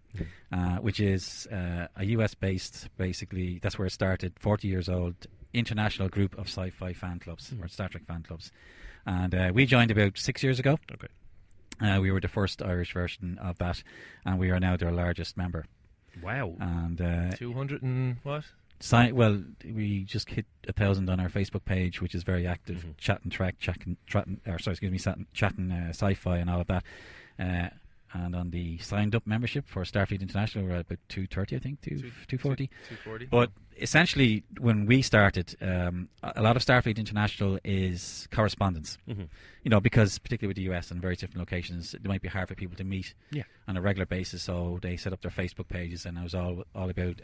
which is a US-based, basically, that's where it started, 40 years old, international group of sci-fi fan clubs, or Star Trek fan clubs. And we joined about 6 years ago. Okay. We were the first Irish version of that, and we are now their largest member. Wow. And 200 and what? We just hit 1,000 on our Facebook page, which is very active. Chatting sci-fi and all of that. And on the signed up membership for Starfleet International, we're at about 230, I think, 240. 240. But essentially, when we started, a lot of Starfleet International is correspondence. Because particularly with the US and various different locations, it might be hard for people to meet on a regular basis. So they set up their Facebook pages, and it was all about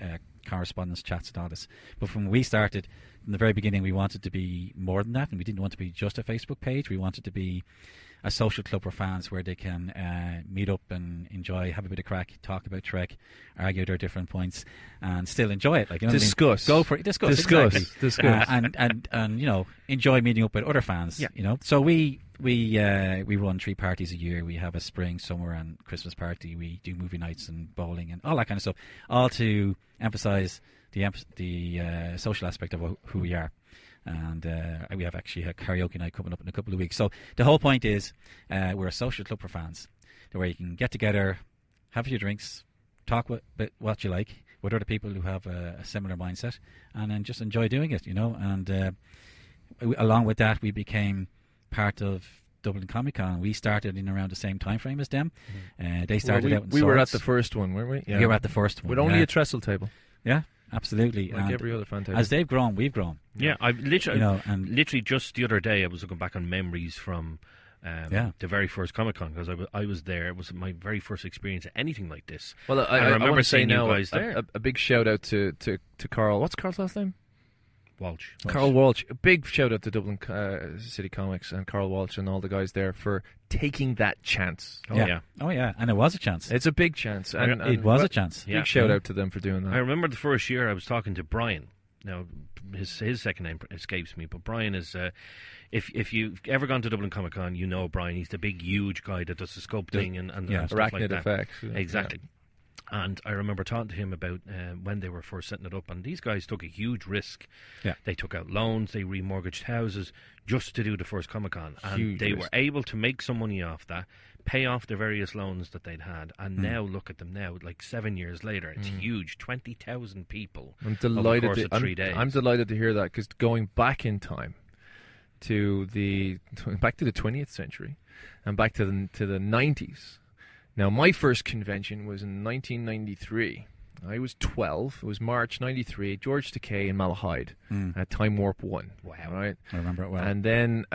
correspondence, chats, and all this. But when we started, from the very beginning, we wanted to be more than that, and we didn't want to be just a Facebook page. We wanted to be a social club for fans where they can meet up and enjoy, have a bit of crack, talk about Trek, argue their different points, and still enjoy it. Discuss. Go for it. Discuss. Exactly. And enjoy meeting up with other fans. Yeah. So we run 3 parties a year. We have a spring, summer, and Christmas party. We do movie nights and bowling and all that kind of stuff, all to emphasise the social aspect of who we are. And we have actually a karaoke night coming up in a couple of weeks. So the whole point is we're a social club for fans, where you can get together, have a few drinks, talk about what you like with other people who have a similar mindset, and then just enjoy doing it, And along with that, we became part of Dublin Comic Con. We started in around the same time frame as them. They started out in we were at Swords. the first one, weren't we? Yeah. We were at the first one. With only a trestle table. Yeah, absolutely. Like and every other fan table. as they've grown, we've grown. Yeah, I've literally, and literally just the other day I was looking back on memories from the very first Comic-Con, because I was there. It was my very first experience of anything like this. Well, I remember want to say seeing you now guys there. a big shout out to Carl. What's Carl's last name? Walsh. Carl Walsh. A big shout out to Dublin City Comics and Carl Walsh and all the guys there for taking that chance. Oh yeah. Oh yeah, and it was a chance. It's a big chance. And It was a chance. Big shout out to them for doing that. I remember the first year I was talking to Brian. Now, his second name escapes me, but Brian is, if you've ever gone to Dublin Comic Con, you know Brian. He's the big, huge guy that does the sculpting and stuff like Arachnid that. effects. Exactly. And I remember talking to him about when they were first setting it up, and these guys took a huge risk. Yeah. They took out loans, they remortgaged houses just to do the first Comic-Con. And Huge they risk. were able to make some money off that, pay off the various loans that they'd had, and now look at them now, like 7 years later. It's huge, 20,000 people I'm over the delighted. course of 3 days. I'm delighted to hear that, because going back in time to the 20th century and back to the 90s. Now, my first convention was in 1993, I was 12. It was March '93. George Takei and Malahide at Time Warp 1. Wow. Right? I remember it well. And then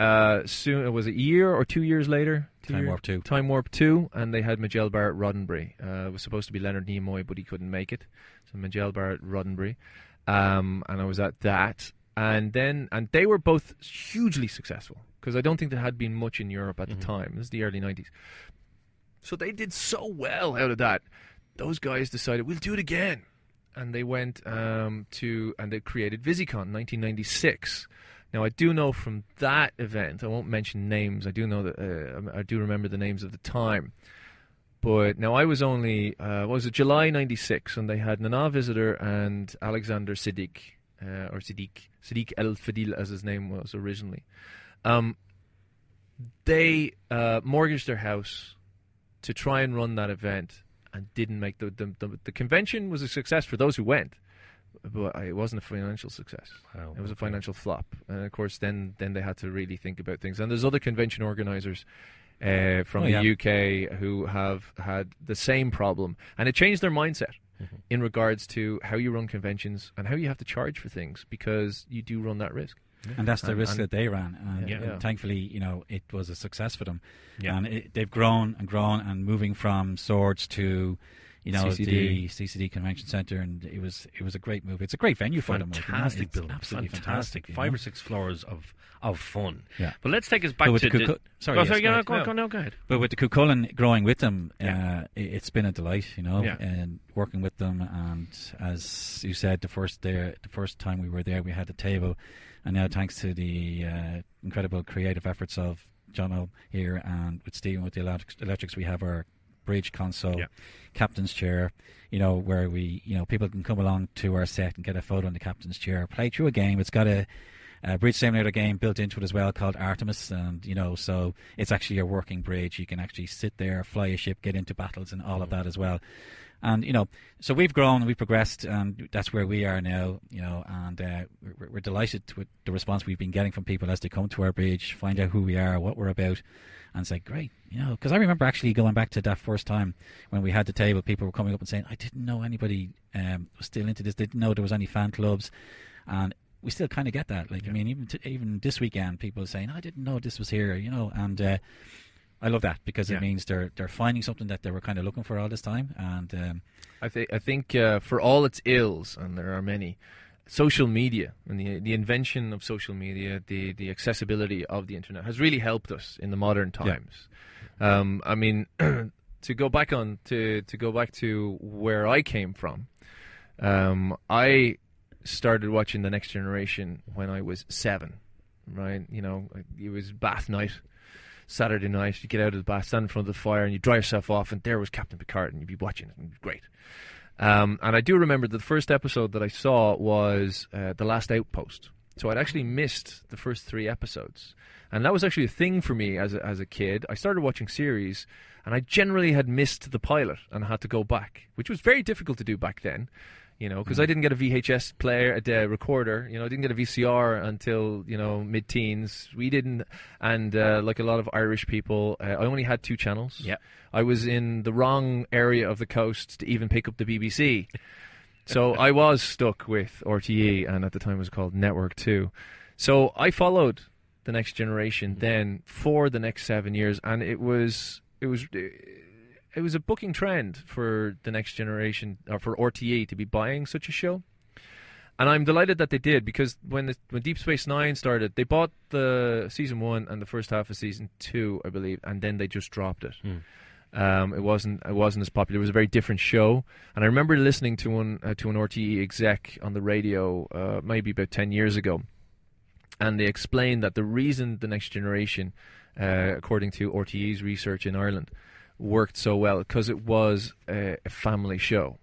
soon, it was a year or 2 years later. Warp 2. Time Warp 2, and they had Miguel Barrett Roddenberry. It was supposed to be Leonard Nimoy, but he couldn't make it. So Miguel Barrett Roddenberry. And I was at that. And they were both hugely successful, because I don't think there had been much in Europe at the time. This is the early 90s. So they did so well out of that. Those guys decided, we'll do it again. And they went and they created Visicon in 1996. Now, I do know from that event, I won't mention names, I do know that, I do remember the names of the time. But now I was only, was it July 96, and they had Nana Visitor and Alexander Siddiq, or Siddiq El Fadil as his name was originally. They mortgaged their house to try and run that event, and didn't make the convention was a success for those who went, but it wasn't a financial success. Wow, it was a financial flop, and of course then they had to really think about things. And there's other convention organizers from the UK who have had the same problem, and it changed their mindset in regards to how you run conventions and how you have to charge for things, because you do run that risk. And that's the risk that they ran. And thankfully, it was a success for them. Yeah. And they've grown and moving from Swords to, CCD. the CCD Convention Centre, and it was a great move. It's a great venue for them. Fantastic building. Absolutely fantastic. 5 or 6 floors of fun. Yeah. But let's take us back to go ahead. But with the Cuchulain growing with them, it's been a delight, and working with them. And as you said, the first time we were there, we had the table. And now, thanks to the incredible creative efforts of Jono here, and with Stephen with the electrics, we have our bridge console, captain's chair, where we, people can come along to our set and get a photo in the captain's chair, play through a game. It's got a bridge simulator game built into it as well called Artemis, and so it's actually a working bridge. You can actually sit there, fly a ship, get into battles, and all of that as well. And so we've grown and we've progressed, and that's where we are now. And we're delighted with the response we've been getting from people as they come to our bridge, find out who we are, what we're about, and say, great, because I remember actually going back to that first time when we had the table. People were coming up and saying, I didn't know anybody was still into this, didn't know there was any fan clubs, and we still kind of get that. I mean, even this weekend, people are saying, I didn't know this was here, and I love that, because it means they're finding something that they were kind of looking for all this time. And I think for all its ills, and there are many, social media and the invention of social media, the accessibility of the internet has really helped us in the modern times. I mean, to go back to where I came from, I started watching The Next Generation when I was 7. Right, it was bath night. Saturday night, you get out of the bath, stand in front of the fire, and you dry yourself off, and there was Captain Picard, and you'd be watching it, and it was great. And I do remember the first episode that I saw was The Last Outpost. So I'd actually missed the first 3 episodes. And that was actually a thing for me as a kid. I started watching series, and I generally had missed the pilot and had to go back, which was very difficult to do back then. Because I didn't get a VHS player, a recorder. I didn't get a VCR until, mid-teens. We didn't, and like a lot of Irish people, I only had 2 channels. Yeah. I was in the wrong area of the coast to even pick up the BBC. So I was stuck with RTE, and at the time it was called Network 2. So I followed The Next Generation then for the next 7 years, and it was a booking trend for The Next Generation, or for RTE, to be buying such a show. And I'm delighted that they did, because when Deep Space Nine started, they bought the season 1 and the first half of season 2, I believe, and then they just dropped it. It wasn't as popular. It was a very different show. And I remember listening to an RTE exec on the radio maybe about 10 years ago, and they explained that the reason The Next Generation, according to RTE's research in Ireland, worked so well because it was a family show,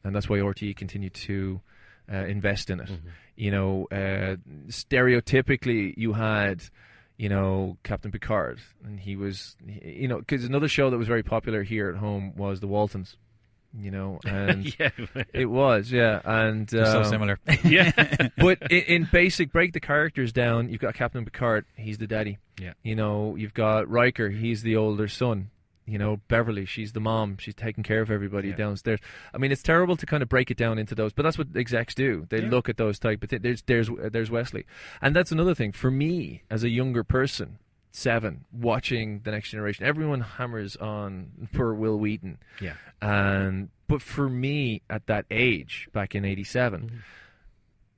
and that's why RTE continued to invest in it. Stereotypically, you had Captain Picard, and he was because another show that was very popular here at home was The Waltons. And it was, and so similar. But in basic, break the characters down. You've got Captain Picard, he's the daddy. You've got Riker, he's the older son. You know, Beverly, she's the mom. She's taking care of everybody downstairs. I mean, it's terrible to kind of break it down into those, but that's what execs do. They look at those type of things. There's Wesley. And that's another thing. For me, as a younger person, 7, watching The Next Generation, everyone hammers on for Will Wheaton. Yeah. But for me, at that age, back in 87,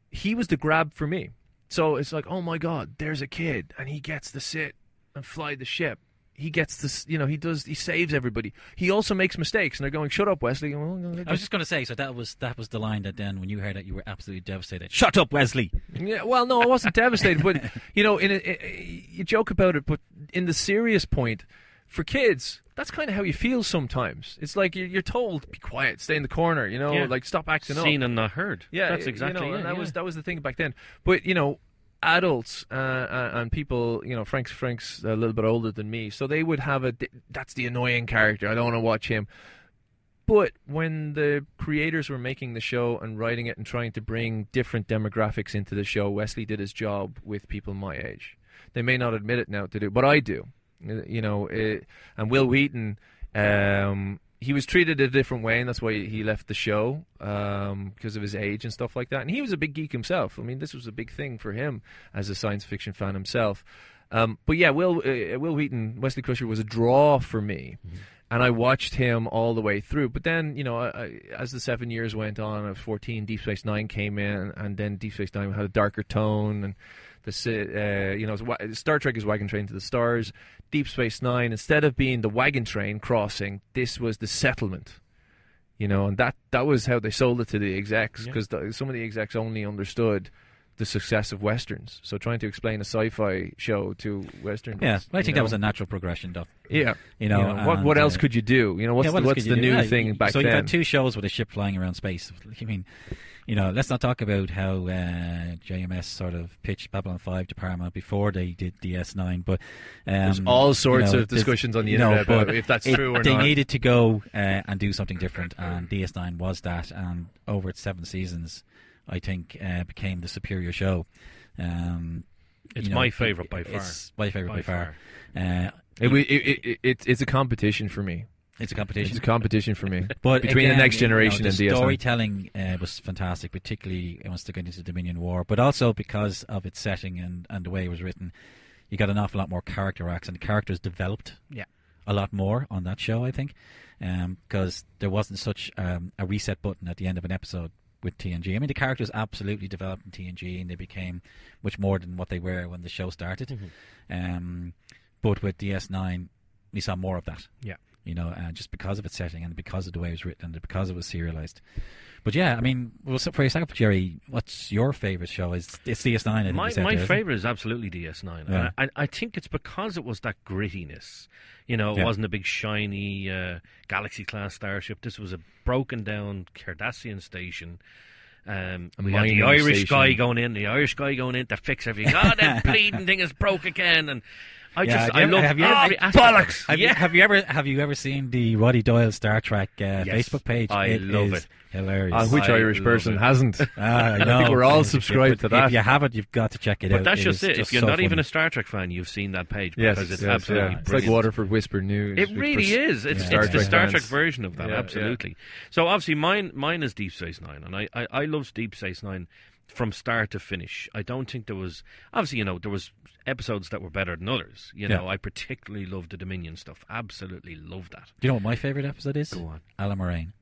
he was the grab for me. So it's like, oh my God, there's a kid, and he gets to sit and fly the ship. He gets this, you know, he saves everybody. He also makes mistakes, and they're going, shut up, Wesley. I was just going to say, so that was the line that then, when you heard it, you were absolutely devastated. Shut up, Wesley! Yeah, well, no, I wasn't devastated, but, you know, you joke about it, but in the serious point, for kids, that's kind of how you feel sometimes. It's like you're told, be quiet, stay in the corner, you know, like stop acting up. Seen and not heard. Yeah, that's exactly it. And that was the thing back then. But, you know, adults and people, you know, Frank's a little bit older than me, so they would have that's the annoying character, I don't want to watch him. But when the creators were making the show and writing it and trying to bring different demographics into the show, Wesley did his job with people my age. They may not admit it now to do, but I do. You know, and Will Wheaton, he was treated a different way, and that's why he left the show, because of his age and stuff like that. And he was a big geek himself. I mean, this was a big thing for him as a science fiction fan himself. But yeah, Will Wheaton, Wesley Crusher, was a draw for me. And I watched him all the way through. But then, you know, as the 7 years went on, I was 14, Deep Space Nine came in, and then Deep Space Nine had a darker tone, and you know, Star Trek is Wagon Train to the Stars. Deep Space Nine, instead of being the wagon train crossing, this was the settlement. You know, and that was how they sold it to the execs, because some of the execs only understood the success of westerns. So trying to explain a sci-fi show to westerns. Yeah, I think that was a natural progression, though. Yeah, you know, what else could you do? You know, what's the new thing back then? So you had 2 shows with a ship flying around space. I mean, you know, let's not talk about how JMS sort of pitched Babylon 5 to Paramount before they did DS9, but there's all sorts of discussions on the internet about if that's true or not. They needed to go and do something different, and DS9 was that, and over its 7 seasons, I think became the superior show. It's my favourite by far. It's my favourite by far. It's a competition for me. It's a competition. It's a competition for me. But between again, the Next Generation and DS9. The storytelling was fantastic, particularly once they got into the Dominion War, but also because of its setting and the way it was written. You got an awful lot more character arcs, and the characters developed a lot more on that show, I think, because there wasn't such a reset button at the end of an episode with TNG. I mean, the characters absolutely developed in TNG, and they became much more than what they were when the show started. But with DS9, we saw more of that. Yeah. You know, just because of its setting and because of the way it was written and because it was serialized. But yeah, I mean, well, so for yourself, Gerry, what's your favourite show? It's DS9, I think My favourite is absolutely DS9. Yeah. And I think it's because it was that grittiness. You know, it wasn't a big, shiny Galaxy-class starship. This was a broken-down Cardassian station. We had the Irish guy going in to fix everything. Oh, that bleeding thing is broke again. And I love bollocks. Have you ever seen the Roddy Doyle Star Trek Facebook page? I love it. Hilarious. Which Irish person hasn't? I think we're all subscribed to that. If you haven't, you've got to check it out. But that's just it. If you're so not funny. even a Star Trek fan, you've seen that page because it's absolutely brilliant. It's like Waterford Whisper News. It really is. It's the Star Trek version of that, absolutely. Yeah. So obviously mine is Deep Space Nine, and I love Deep Space Nine from start to finish. I don't think there was... Obviously, you know, there was episodes that were better than others. You know, I particularly loved the Dominion stuff. Absolutely love that. Do you know what my favourite episode is? Go on. Alan Moraine.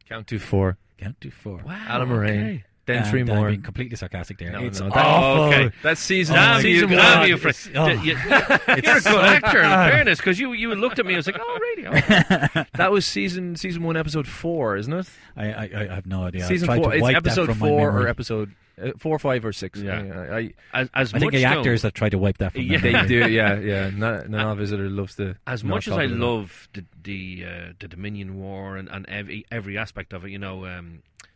Count to 4. Count to 4. Wow. Alan Moraine. Okay. Then 3 more. I'm being completely sarcastic there. No, It's no, awful. okay. That's season Season 1. one. You're a good actor, in fairness, because you looked at me and was like, oh, really? Oh. That was season 1, episode 4, isn't it? I have no idea. Season I tried 4. to It's wipe episode that from 4 my or memory. episode 4, 5, or 6. Yeah. I I think the actors have tried to wipe that from my they memory. do. Yeah. No visitor loves to. As much as I love the Dominion War and every aspect of it, you know,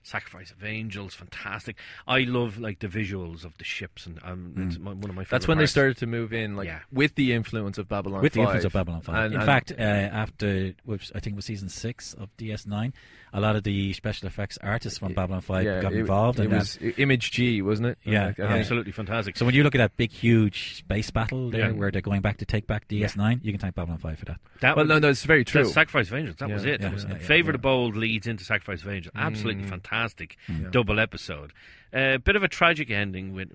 Sacrifice of Angels, fantastic. I love like the visuals of the ships, and it's one of my favorite That's when they parts. started to move in, like with the influence of Babylon 5. With the influence of Babylon 5. In And fact, after, which I think it was season 6 of DS9, a lot of the special effects artists from Babylon 5 got involved. It was Image G, wasn't it? Yeah, absolutely fantastic. So when you look at that big, huge space battle there, where they're going back to take back DS9, you can thank Babylon 5 for that. No, it's very true. Sacrifice of Angels, that was it. Favourite of Bold leads into Sacrifice of Angels. Absolutely fantastic double episode. Bit of a tragic ending with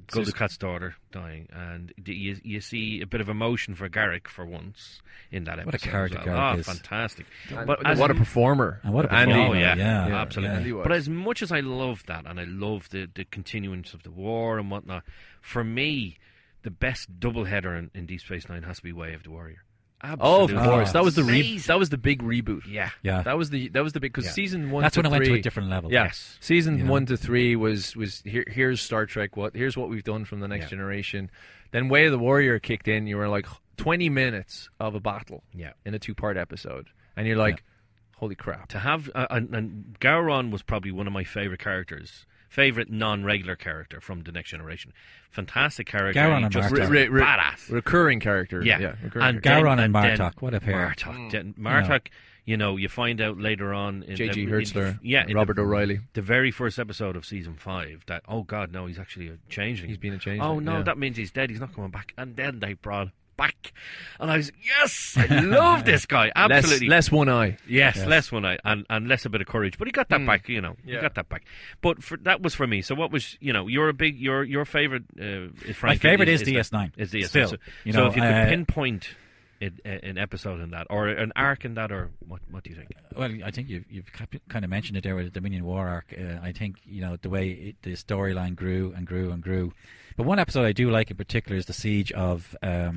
Golden Cat's daughter dying, and you see a bit of emotion for Garrick for once in that episode. What a character as well. Garrick is. Fantastic. But what a performer. And what a Andy. performer. Yeah, absolutely. Yeah. But as much as I love that, and I love the continuance of the war and whatnot, for me, the best doubleheader in Deep Space Nine has to be Way of the Warrior. Absolutely. Oh, of course. That was the Amazing. that was the big reboot. Yeah. That was the big, because season 1 That's to when 3, I went to a different level. Yes. Season You know? 1 to 3 was here's Star Trek. Here's what we've done from the Next Generation. Then Way of the Warrior kicked in. You were like 20 minutes of a battle. In a 2-part episode, and you're like, holy crap. To have and Gowron was probably one of my favorite characters. Favorite non-regular character from the Next Generation. Fantastic character. Gowron and just Martok. badass. Recurring character. And Gowron and Martok. What a pair. Martok, you find out later on in J.G. Hertzler. in Robert O'Reilly. The very first episode of season 5 that, oh God, no, he's actually a changeling. He's been a changeling. Oh no, that means he's dead. He's not coming back. And then they brought back, and I was yes, I love this guy. Absolutely, less one eye. Yes, less one eye, and less a bit of courage. But he got that back, he got that back. But that was for me. So what was, your favorite? My favorite is DS9. Is DS9. Still, So if you could pinpoint an episode in that, or an arc in that, or what do you think? Well, I think you've kind of mentioned it there with the Dominion War arc. I think the way the storyline grew and grew and grew. But one episode I do like in particular is the siege of AR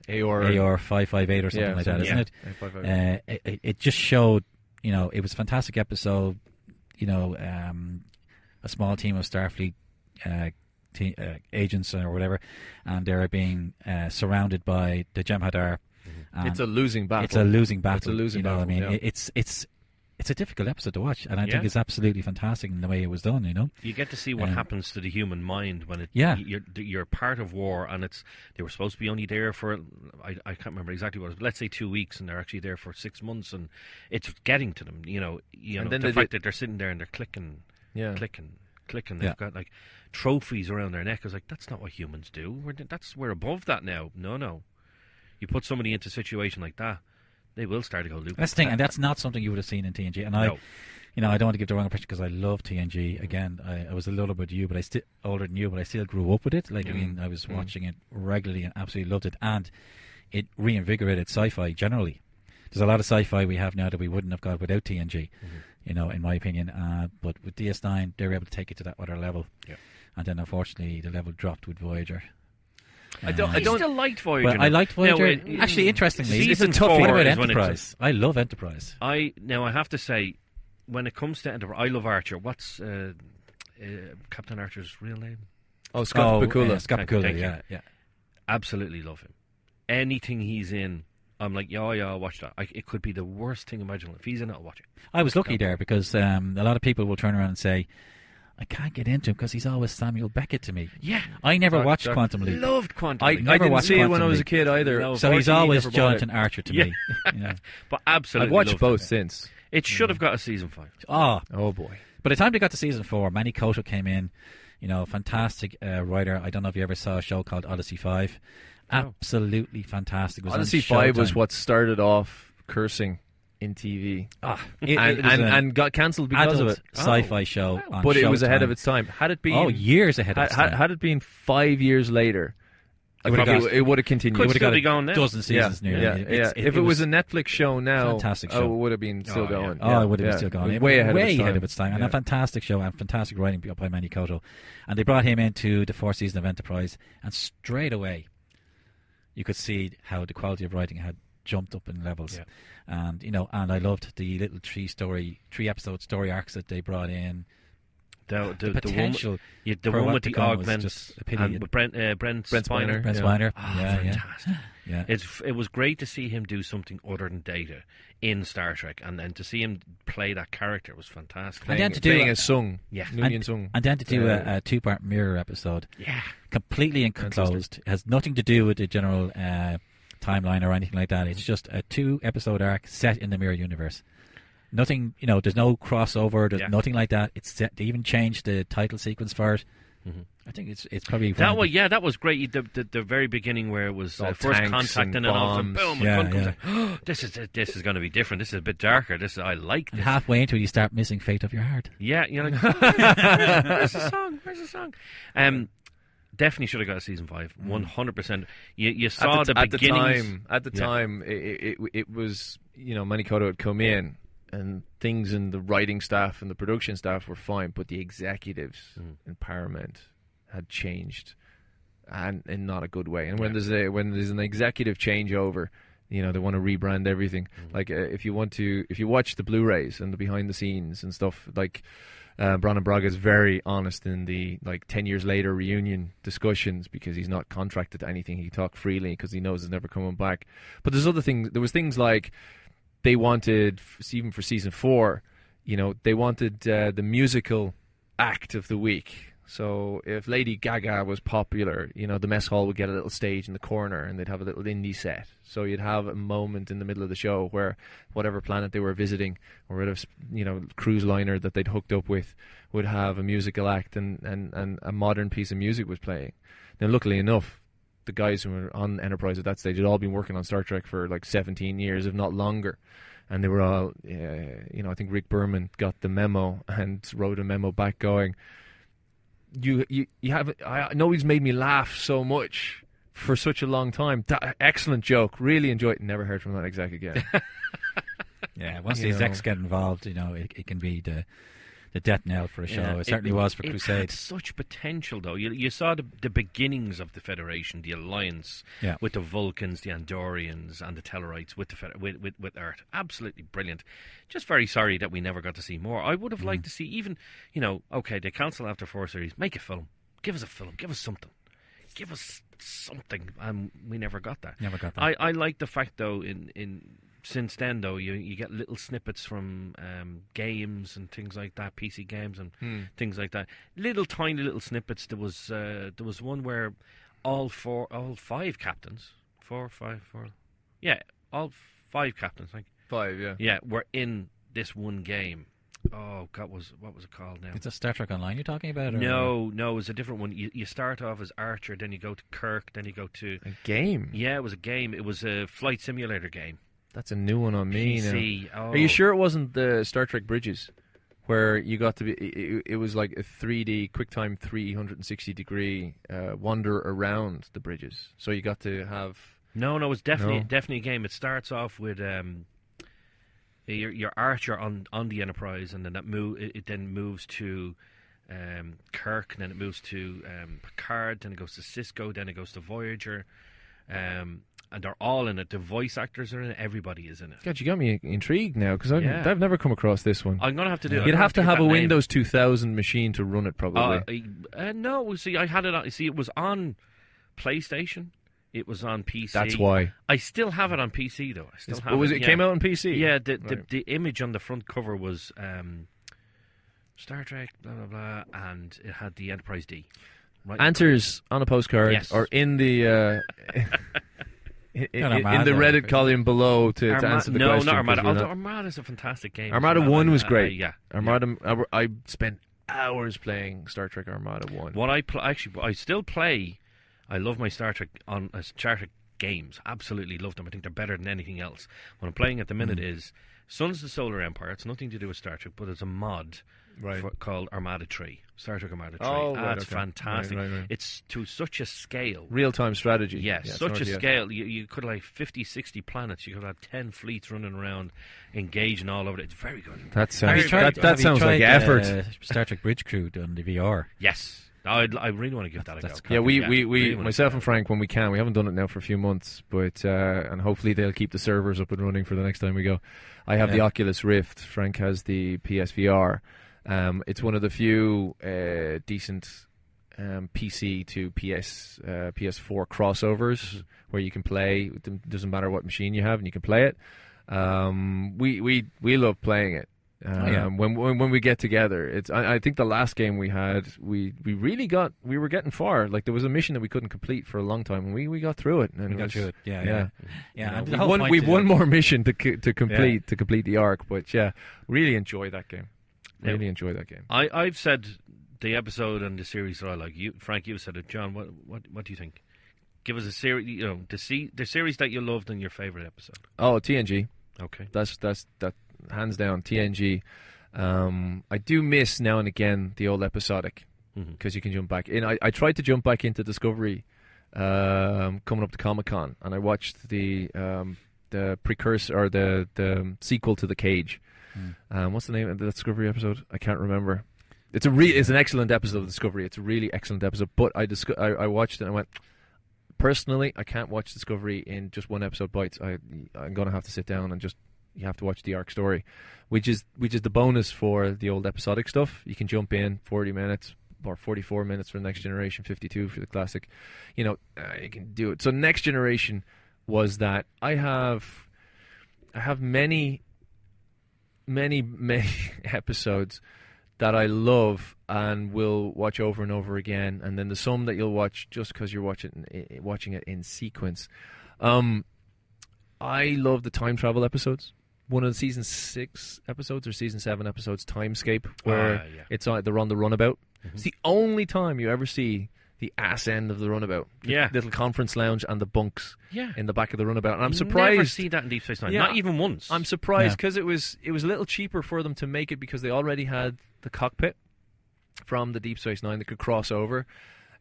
558 or something like that, isn't it? It just showed, it was a fantastic episode. A small team of Starfleet agents or whatever, and they're being surrounded by the Jem'Hadar. It's a losing battle. It's a losing battle. It's a losing battle. I mean, yeah. it's a difficult episode to watch, and I think it's absolutely fantastic in the way it was done. You get to see what happens to the human mind when you're part of war, and they were supposed to be only there for I can't remember exactly what it was, but let's say 2 weeks, and they're actually there for 6 months, and it's getting to them. And then the fact that they're sitting there and they're clicking. They've got like trophies around their neck. I was like, that's not what humans do. We're above that now. No. You put somebody into a situation like that, they will start to go loopy. That's the thing, and that's not something you would have seen in TNG. And I don't want to give the wrong impression because I love TNG. Again, I was a little bit older than you, but I still grew up with it. Like, I mean, I was watching it regularly and absolutely loved it, and it reinvigorated sci-fi generally. There's a lot of sci-fi we have now that we wouldn't have got without TNG, in my opinion. But with DS9, they were able to take it to that other level. Yeah. And then, unfortunately, the level dropped with Voyager. I still liked Voyager. Well, I liked Voyager. Actually, interestingly, season it's a tough. What about is when Enterprise? I love Enterprise. I have to say, when it comes to Enterprise, I love Archer. What's Captain Archer's real name? Scott Bakula. Scott Bakula, yeah. Absolutely love him. Anything he's in, I'm like, yeah, I'll watch that. It could be the worst thing imaginable. If he's in it, I'll watch it. I was lucky there because a lot of people will turn around and say, I can't get into him because he's always Samuel Beckett to me. Yeah. I never watched Quantum Leap. Loved Quantum Leap. I didn't see it when I was a kid either. No, so he's always Jonathan Archer to me. But absolutely I've watched both since. It should have got a season 5. Oh boy. By the time they got to season 4, Manny Koto came in, fantastic writer. I don't know if you ever saw a show called Odyssey 5. Absolutely fantastic. It was Odyssey 5 was what started off cursing in TV. And got cancelled because of it. Sci-fi show. On but it was Showtime. ahead of its time. Had it been years ahead of its time. Had it been 5 years later, it would have continued. Could still be going now. Dozen seasons nearly. If it was a Netflix show now, fantastic show. it would have been still going. It would have been still going. Way ahead of its time. And a fantastic show and fantastic writing by Manny Koto. And they brought him into the 4th season of Enterprise, and straight away you could see how the quality of writing had jumped up in levels. And and I loved the little 3-episode story arcs that they brought in. The potential, the one with the augment, and Brent Spiner. Brent Spiner. Fantastic. Yeah. It was great to see him do something other than Data in Star Trek, and to see him play that character was fantastic. And then to do playing a Sung, Yeah. Noonien Sung, and then to do a two-part mirror episode, Yeah. completely enclosed, has nothing to do with the general timeline or anything like that. It's just a 2-episode arc set in the mirror universe. Nothing, there's no crossover. There's nothing like that. It's set. They even changed the title sequence for it. Mm-hmm. I think it's probably that was great. The very beginning where it was first contact and then all of a sudden, boom, comes out, oh, this is going to be different. This is a bit darker. I like this. And halfway into it, you start missing Fate of Your Heart. Yeah, you're like, where's the song? Definitely should have got a season 5. 100%. You saw the beginnings at the time. It was Manikoto had come in. And things in the writing staff and the production staff were fine, but the executives in Paramount had changed, and in not a good way. And when there's an executive changeover, they want to rebrand everything. Like if you watch the Blu-rays and the behind the scenes and stuff, like Brannon Braga is very honest in the 10 years later reunion discussions, because he's not contracted to anything. He talked freely because he knows he's never coming back. But there's other things. There was things like, they wanted, even for season 4, they wanted the musical act of the week. So if Lady Gaga was popular, the mess hall would get a little stage in the corner and they'd have a little indie set. So you'd have a moment in the middle of the show where whatever planet they were visiting, or whatever cruise liner that they'd hooked up with, would have a musical act, and a modern piece of music was playing. Now, luckily enough, the guys who were on Enterprise at that stage had all been working on Star Trek for 17 years, if not longer. And they were all, I think Rick Berman got the memo and wrote a memo back going, you have, I know he's made me laugh so much for such a long time. Excellent joke. Really enjoyed it. Never heard from that exec again. Yeah, once the execs get involved, it can be the death knell for a show. It certainly was for Crusade. It had such potential, though. You saw the beginnings of the Federation, the alliance with the Vulcans, the Andorians, and the Tellarites with with Earth. Absolutely brilliant. Just very sorry that we never got to see more. I would have liked to see even, okay, they cancel after 4 series. Make a film. Give us a film. Give us something. Give us something. We never got that. Never got that. I like the fact, though, since then, though, you get little snippets from games and things like that, PC games and things like that. Tiny little snippets. There was one where all 5 captains, 4, 5, 4, all 5 captains, like 5, were in this one game. Oh God, what was it called now? It's a Star Trek Online you're talking about? Or? No, it was a different one. You start off as Archer, then you go to Kirk, then you go to a game. Yeah, it was a game. It was a flight simulator game. That's a new one on me PC. now. Are you sure it wasn't the Star Trek Bridges, where you got to be? It was like a 3D QuickTime 360-degree wander around the bridges. So you got to have. No, it was definitely a game. It starts off with your Archer on the Enterprise, and then it then moves to Kirk, and then it moves to Picard, then it goes to Cisco, then it goes to Voyager. And they're all in it. The voice actors are in it. Everybody is in it. God, you got me intrigued now, because I've never come across this one. I'm going to have to do it. You'd have to have a Windows 2000 machine to run it, probably. No, see, I had it on... See, it was on PlayStation. It was on PC. That's why. I still have it on PC, though. It came out on PC? Yeah, the image on the front cover was Star Trek, blah, blah, blah, and it had the Enterprise D. Right. Answers on a postcard or in the... in the Reddit column below to answer the question. No, not Armada. Although Armada's a fantastic game. Armada 1 was great. Yeah. Armada. I spent hours playing Star Trek Armada 1. What I still play. I love my Star Trek games. Absolutely love them. I think they're better than anything else. What I'm playing at the minute is Sons of the Solar Empire. It's nothing to do with Star Trek, but it's a mod called Armada 3. Star Trek Armada 3. It's fantastic. Right. It's to such a scale. Real-time strategy. Such a scale. You could have 50, 60 planets. You could have 10 fleets running around, engaging all over it. It's very good. That sounds like effort. Star Trek Bridge Crew on the VR. Yes. I really want to give that a go. Yeah, we myself and Frank, when we can, we haven't done it now for a few months, but and hopefully they'll keep the servers up and running for the next time we go. I have the Oculus Rift. Frank has the PSVR. It's one of the few decent PC to PS4 crossovers where you can play. It doesn't matter what machine you have, and you can play it. We love playing it. When we get together, I think the last game we had, we were getting far. Like there was a mission that we couldn't complete for a long time, and we got through it. And we got through it. Yeah. We've one more mission to complete the arc, but really enjoy that game. Enjoy that game. I've said the episode and the series that I like. You, Frank, you said it. John, what do you think? Give us a series. The series that you loved and your favorite episode. Oh, TNG. Okay, that's hands down TNG. I do miss now and again the old episodic because you can jump back in. I tried to jump back into Discovery coming up to Comic-Con, and I watched the precursor or the sequel to The Cage. What's the name of the Discovery episode? I can't remember. It's an excellent episode of Discovery. It's a really excellent episode. But I watched it and I went, personally, I can't watch Discovery in just one episode bites. I'm going to have to sit down and you have to watch the arc story, which is the bonus for the old episodic stuff. You can jump in 40 minutes or 44 minutes for Next Generation, 52 for the classic. You can do it. So Next Generation was that I have many episodes that I love and will watch over and over again, and then there's some that you'll watch just because you're watching it in sequence. I love the time travel episodes. One of the season 6 episodes or season 7 episodes, Timescape, where they're on the runabout. It's the only time you ever see the ass end of the runabout. The little conference lounge and the bunks in the back of the runabout. And I'm surprised. You never see that in Deep Space Nine. Not even once. I'm surprised because it was a little cheaper for them to make it because they already had the cockpit from the Deep Space Nine that could cross over.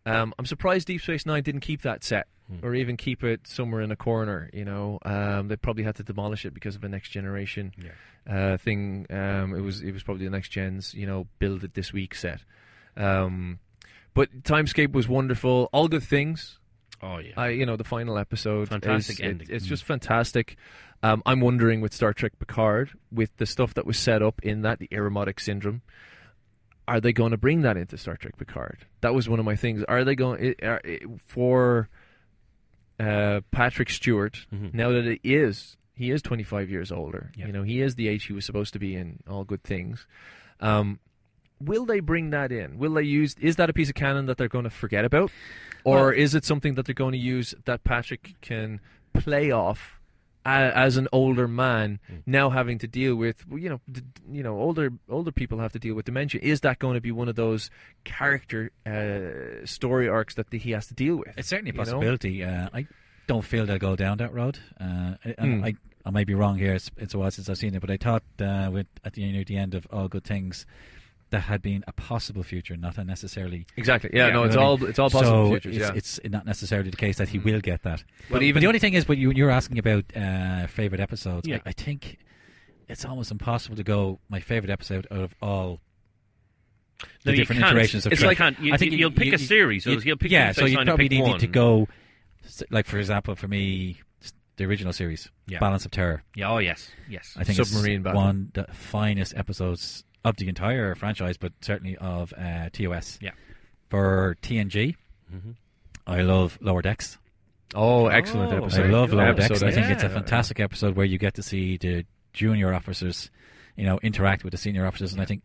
I'm surprised Deep Space Nine didn't keep that set or even keep it somewhere in a corner. They probably had to demolish it because of a Next Generation thing. It was probably the Next Gen's build it this week set. But Timescape was wonderful. All Good Things. Oh yeah. The final episode. Fantastic ending. It's just fantastic. I'm wondering with Star Trek Picard, with the stuff that was set up in that, the Aromatic Syndrome, are they going to bring that into Star Trek Picard? That was one of my things. Are they going for Patrick Stewart? Now that he is 25 years older. Yeah. He is the age he was supposed to be in All Good Things. Will they bring that in? Will they use? Is that a piece of canon that they're going to forget about, or is it something that they're going to use that Patrick can play off as an older man now having to deal with? Older people have to deal with dementia. Is that going to be one of those character story arcs that he has to deal with? It's certainly a possibility. I don't feel they'll go down that road. I may be wrong here. It's a while since I've seen it, but I thought at the end of All Good Things, that had been a possible future, not a necessarily exactly. It's all possible futures. It's not necessarily the case that he will get that. But the only thing is, when you're asking about favorite episodes, I think it's almost impossible to go my favorite episode out of all the different iterations of Trek. I think you'll pick a series. So you'll pick so you probably need to go, like for example, for me, the original series, Balance of Terror. Yeah. Oh yes. I think Submarine it's Battle. one of the finest episodes of the entire franchise, but certainly of TOS. Yeah. For TNG, I love Lower Decks. Oh, excellent episode. I love Lower Decks. I think it's a fantastic episode where you get to see the junior officers, interact with the senior officers, and I think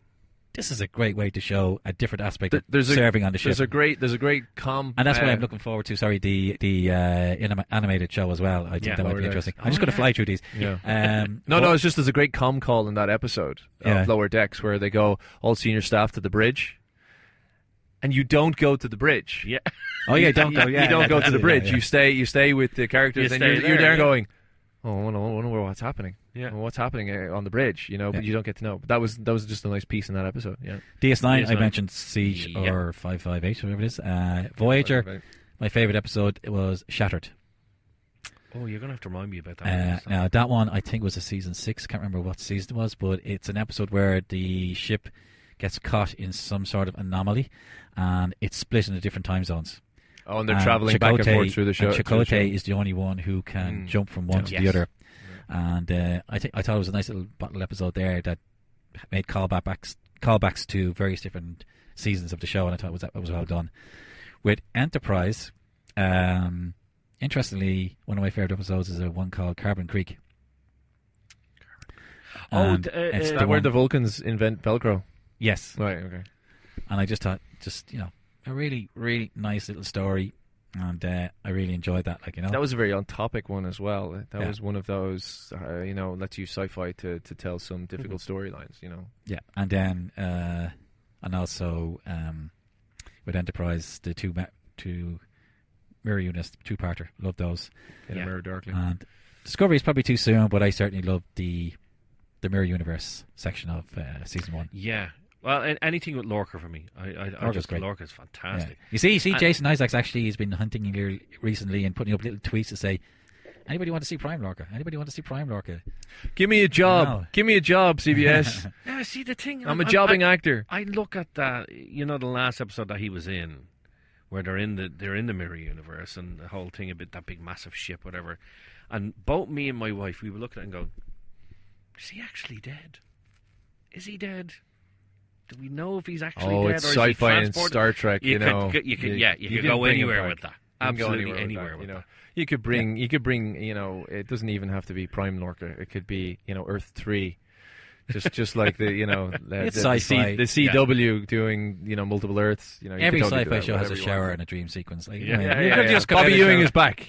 this is a great way to show a different aspect of serving on the ship. There's a great and that's what I'm looking forward to. Sorry, the animated show as well. I think that might be interesting. I'm just going to fly through these. Yeah. No, it's just there's a great comm call in that episode of Lower Decks where they go all senior staff to the bridge, and you don't go to the bridge. Yeah. Oh yeah, don't go. You don't go to the bridge. Yeah. You stay with the characters, and you're there going, oh, I wonder what's happening. Yeah, what's happening on the bridge? But you don't get to know. But that was just a nice piece in that episode. Yeah, DS9. I mentioned Siege or 558, whatever it is. Voyager. My favorite episode was Shattered. Oh, you're gonna have to remind me about that. Now that one I think was a season 6. Can't remember what season it was, but it's an episode where the ship gets caught in some sort of anomaly, and it's split into different time zones. Oh, and they're traveling back and forth through the show. Chakotay is the only one who can jump from one to the other. And I thought it was a nice little bottle episode there that made callbacks callbacks to various different seasons of the show, and I thought it was well done. With Enterprise, interestingly, one of my favourite episodes is one called Carbon Creek. And it's where one- the Vulcans invent Velcro. Yes. Right. Okay. And I just thought, a really, really nice little story, and I really enjoyed that. That was a very on-topic one as well. That Yeah. was one of those, let's use sci-fi to tell some difficult storylines. Yeah, and then and also with Enterprise, the two mirror units, two-parter. Love those. In a Mirror Darkly. And Discovery is probably too soon, but I certainly love the Mirror Universe section of season 1. Yeah. Well, anything with Lorca for me. Lorca's great. Lorca's fantastic. Yeah. You see, Jason Isaacs actually has been hunting here recently and putting up little tweets to say, anybody want to see Prime Lorca? Anybody want to see Prime Lorca? Give me a job. No. Give me a job, CBS. Yeah, see the thing. I'm a jobbing actor. I look at that. The last episode that he was in, where they're in the Mirror Universe and the whole thing about that big massive ship, whatever. And both me and my wife, we were looking at it and going, "Is he actually dead? Is he dead? Do we know if he's actually dead, It's or is sci-fi he and transported?" Star Trek. You know, could can go bring anywhere it with back. that. You can go Absolutely anywhere with that, that. You could bring. You could bring. It doesn't even have to be Prime Lorca. It could be Earth 3. Just like the It's the sci-fi. the CW doing multiple Earths. You Every could totally do sci-fi that, show has a whatever you shower want. and a dream sequence. Like, Yeah. could just come out Bobby of the Ewing shower. is back.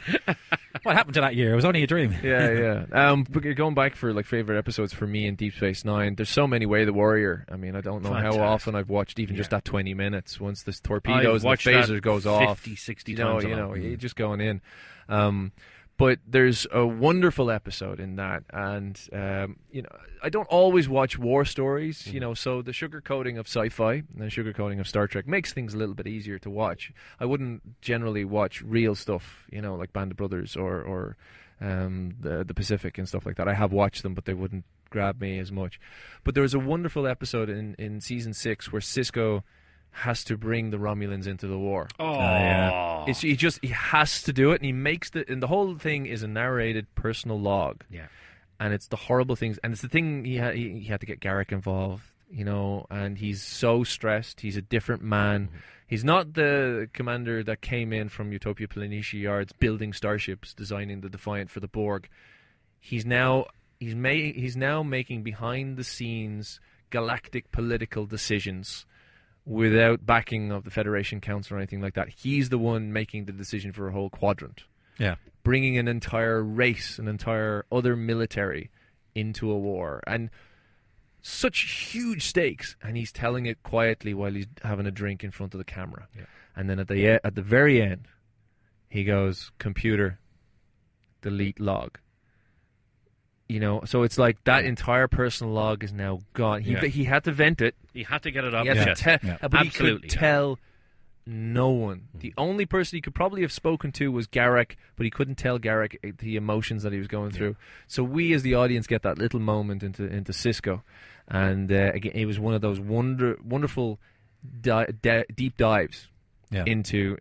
What happened to that year? It was only a dream. Yeah. But going back for favorite episodes for me in Deep Space Nine, there's so many. Way the Warrior. I mean, I don't know Fantastic. how often I've watched even just that 20 minutes. Once this torpedoes and the watched phaser that goes off, 50, 60 times. you're just going in. But there's a wonderful episode in that, and I don't always watch war stories, so the sugarcoating of sci-fi and the sugarcoating of Star Trek makes things a little bit easier to watch. I wouldn't generally watch real stuff, like Band of Brothers or the Pacific and stuff like that. I have watched them, but they wouldn't grab me as much. But there was a wonderful episode in season 6 where Sisko has to bring the Romulans into the war. Oh, yeah. He has to do it, and he makes and the whole thing is a narrated personal log. Yeah. And it's the horrible things, and it's the thing he had to get Garrick involved, and he's so stressed. He's a different man. Mm-hmm. He's not the commander that came in from Utopia Planitia Yards building starships, designing the Defiant for the Borg. He's now making behind the scenes galactic political decisions without backing of the Federation Council or anything like that. He's the one making the decision for a whole quadrant. Yeah. Bringing an entire race, an entire other military into a war. And such huge stakes. And he's telling it quietly while he's having a drink in front of the camera. Yeah. And then at the very end, he goes, "Computer, delete log." So it's like that entire personal log is now gone. He had to vent it. He had to get it off He his had chest. to Yeah. but Absolutely, he could tell no one. The only person he could probably have spoken to was Garrick, but he couldn't tell Garrick the emotions that he was going through. So we, as the audience, get that little moment into Sisko, and again, it was one of those wonderful deep dives into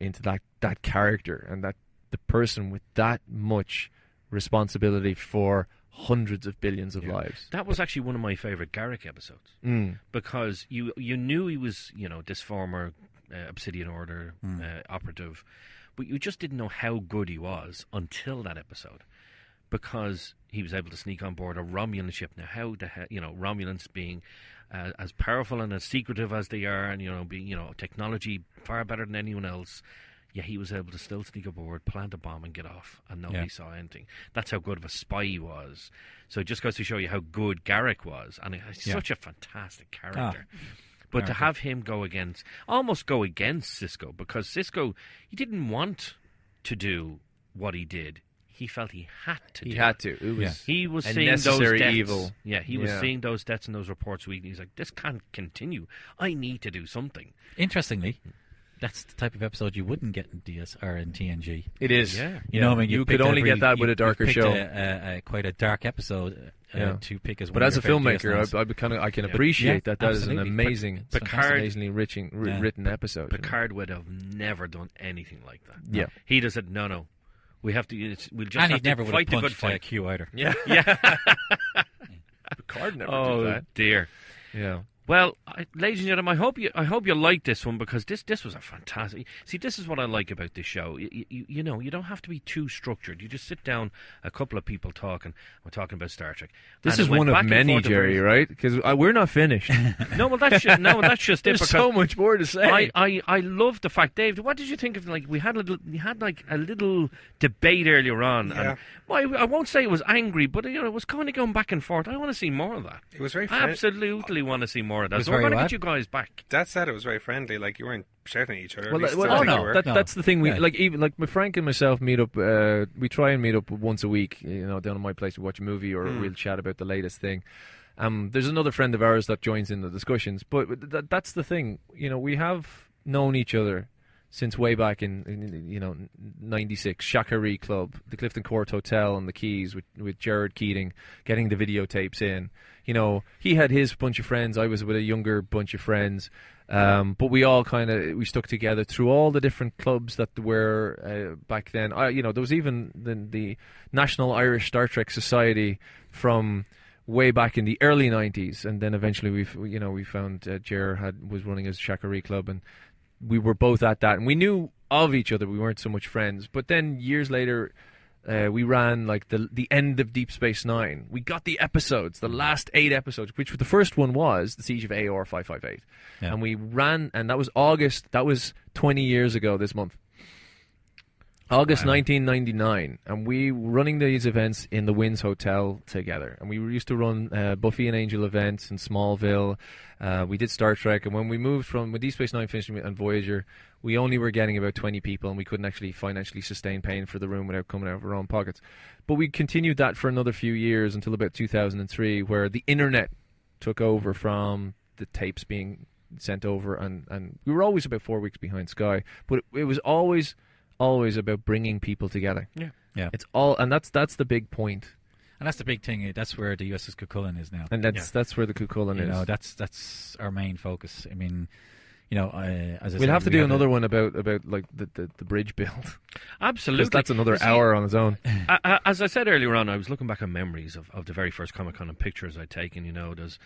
that character and that the person with that much responsibility for hundreds of billions of lives. That was actually one of my favourite Garrick episodes because you knew he was this former Obsidian Order operative, but you just didn't know how good he was until that episode, because he was able to sneak on board a Romulan ship. Now, how the hell, Romulans being as powerful and as secretive as they are, and being technology far better than anyone else. Yeah, he was able to still sneak aboard, plant a bomb, and get off, and nobody saw anything. That's how good of a spy he was. So it just goes to show you how good Garrick was, and he's such a fantastic character. But to have him almost go against Sisko, because Sisko, he didn't want to do what he did. He felt he had to. He had to. It was He was a seeing those necessary deaths. evil. Yeah, he was seeing those deaths and those reports weekly. He's like, this can't continue. I need to do something. Interestingly, that's the type of episode you wouldn't get in DSR and TNG. It is. Yeah. I mean, you could only get that with a darker picked show. Quite a dark episode to pick as one. But of as a your favourite filmmaker, I can appreciate that is an absolutely. amazing, Picard- amazingly written episode. Picard would have never done anything like that. Yeah. He'd have said, no, we'll just And have he to never would fight have the good punched fight. Q either. Yeah. Yeah. Picard never did Oh, that. dear. Yeah. Well, ladies and gentlemen, I hope you like this one, because this was a fantastic. See, this is what I like about this show. You know, you don't have to be too structured. You just sit down, a couple of people talking. We're talking about Star Trek. This And is it went one of back and many, forth Gerry, right? Because we're not finished. No, well, that's just it. There's Because so much more to say. I love the fact, Dave. What did you think of, like, we had like a little debate earlier on, Yeah. and well, I won't say it was angry, but it was kind of going back and forth. I want to see more of that. It was very Absolutely want to see more of that. was So we're very going to what? get you guys back. That said, it was very friendly. Like, you weren't shouting at each other. Well, At least well, I think no, you were. no. That's the thing. We Yeah. like Frank and myself meet up. We try and meet up once a week. You know, down at my place, we watch a movie or we'll chat about the latest thing. There's another friend of ours that joins in the discussions. But that's the thing. You know, we have known each other since way back in '96. Shakari Club, the Clifton Court Hotel on the Keys with Jared Keating, getting the videotapes in. You know, he had his bunch of friends. I was with a younger bunch of friends. But we all we stuck together through all the different clubs that were back then. There was even the National Irish Star Trek Society from way back in the early '90s, and then eventually we found Ger was running his Shakari Club, and we were both at that, and we knew of each other. We weren't so much friends, but then years later. We ran like the end of Deep Space Nine. We got the episodes, the last 8 episodes, which the first one was the Siege of AOR 558, and we ran, and that was August. That was 20 years ago this month, August 1999, and we were running these events in the Winds Hotel together. And we used to run Buffy and Angel events in Smallville. We did Star Trek, and when we moved when Deep Space Nine finished and Voyager, we only were getting about 20 people, and we couldn't actually financially sustain paying for the room without coming out of our own pockets. But we continued that for another few years until about 2003, where the internet took over from the tapes being sent over, and we were always about 4 weeks behind Sky, but it was always about bringing people together. Yeah. It's all, and that's the big point. And that's the big thing. That's where the USS Cuchulain is now. And that's where the Cuchulain is. You know, that's our main focus. I mean, you know, as I we'll said, have to do another one about like the bridge build. Absolutely. 'Cause that's another hour on its own. As I said earlier on, I was looking back on memories of the very first Comic-Con and pictures I'd taken. You know, there's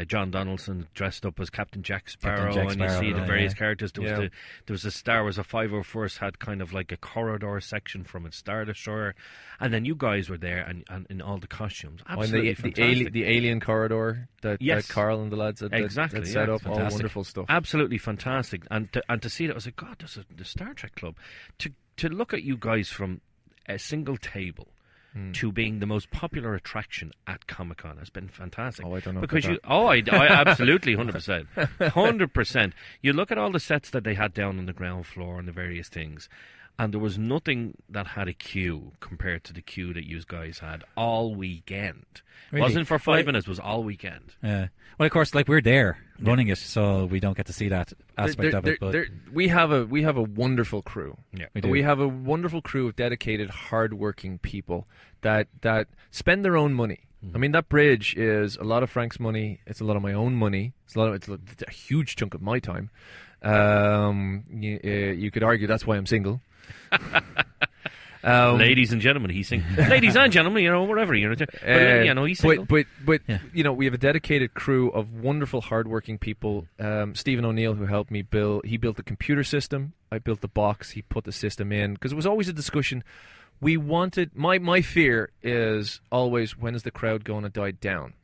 John Donaldson dressed up as Captain Jack Sparrow, and you see the various characters. There was a Star Wars, a 501st had kind of like a corridor section from its Star Destroyer, and then you guys were there and in all the costumes. Absolutely fantastic. The alien corridor that Carl and the lads had set up, all wonderful stuff. Absolutely fantastic, and to see that, I was like, God, this is the Star Trek Club. To look at you guys from a single table to being the most popular attraction at Comic-Con has been fantastic. Oh, I don't know because about I absolutely 100%. You look at all the sets that they had down on the ground floor and the various things, and there was nothing that had a queue compared to the queue that you guys had all weekend. Really? Wasn't for 5 minutes, was all weekend. Well, of course, like, we're there running it, so we don't get to see that aspect of it. But we have a wonderful crew. Yeah, we do. We have a wonderful crew of dedicated, hard-working people that spend their own money. I mean, that bridge is a lot of Frank's money. It's a lot of my own money. It's a huge chunk of my time. You could argue that's why I'm single. Ladies and gentlemen, he's single. Ladies and gentlemen, you know, whatever, you know, he's single. But you know, we have a dedicated crew of wonderful, hardworking people. Stephen O'Neill, who helped me he built the computer system. I built the box. He put the system in, because it was always a discussion. We wanted my fear is always, when is the crowd going to die down?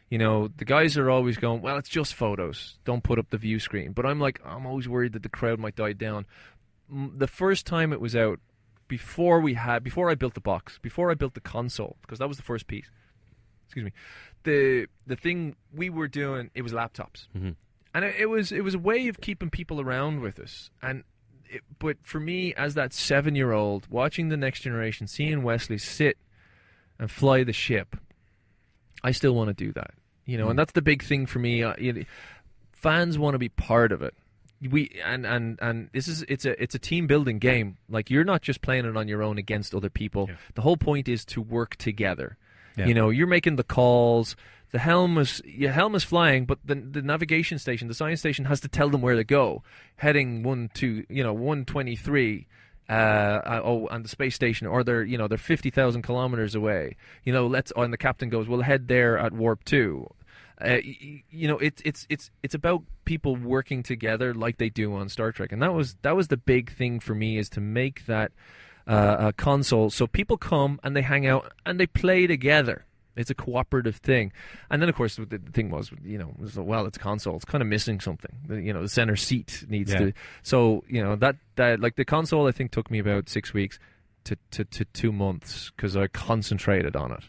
You know, the guys are always going, well, it's just photos. Don't put up the view screen. But I'm always worried that the crowd might die down. The first time it was out, before I built the box, before I built the console, because that was the first piece. Excuse me. The thing we were doing, it was laptops, and it was a way of keeping people around with us. But for me, as that 7-year-old watching the Next Generation, seeing Wesley sit and fly the ship, I still want to do that. You know, and that's the big thing for me. Fans want to be part of it. It's a team building game. Like, you're not just playing it on your own against other people. Yeah. The whole point is to work together. Yeah. You know, you're making the calls. The helm is flying, but the navigation station, the science station, has to tell them where to go. Heading 123. And the space station, or they're 50,000 kilometers away. You know, and the captain goes, well, head there at warp 2. It's about people working together like they do on Star Trek, and that was the big thing for me, is to make that a console so people come and they hang out and they play together. It's a cooperative thing. And then, of course, the thing was, it's a console. It's kind of missing something. The center seat needs to. So, that like the console, I think, took me about 6 weeks to 2 months because I concentrated on it,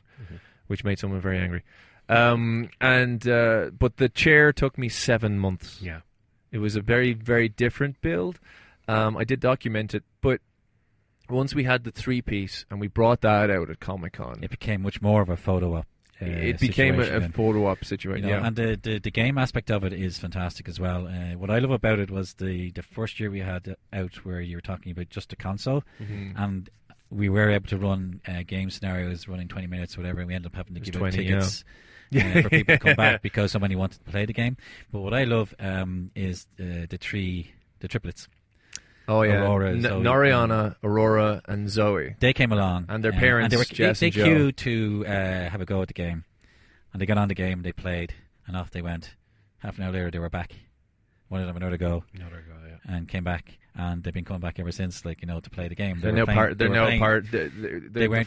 which made someone very angry. But the chair took me 7 months. Yeah. It was a very, very different build. I did document it, but once we had the 3-piece and we brought that out at Comic-Con, it became much more of a photo op. It became a photo op situation. And the game aspect of it is fantastic as well. What I love about it was the first year we had out where you were talking about just the console, and we were able to run game scenarios running 20 minutes or whatever, and we ended up having to give out tickets for people to come back because somebody wanted to play the game. But what I love is the triplets. Oh yeah, Aurora, Zoe, Noriana, Aurora, and Zoe. They came along, and their parents. And they queued to have a go at the game, and they got on the game. They played, and off they went. Half an hour later, they were back. One of them another go, and came back, and they've been coming back ever since, to play the game. They're now part. They weren't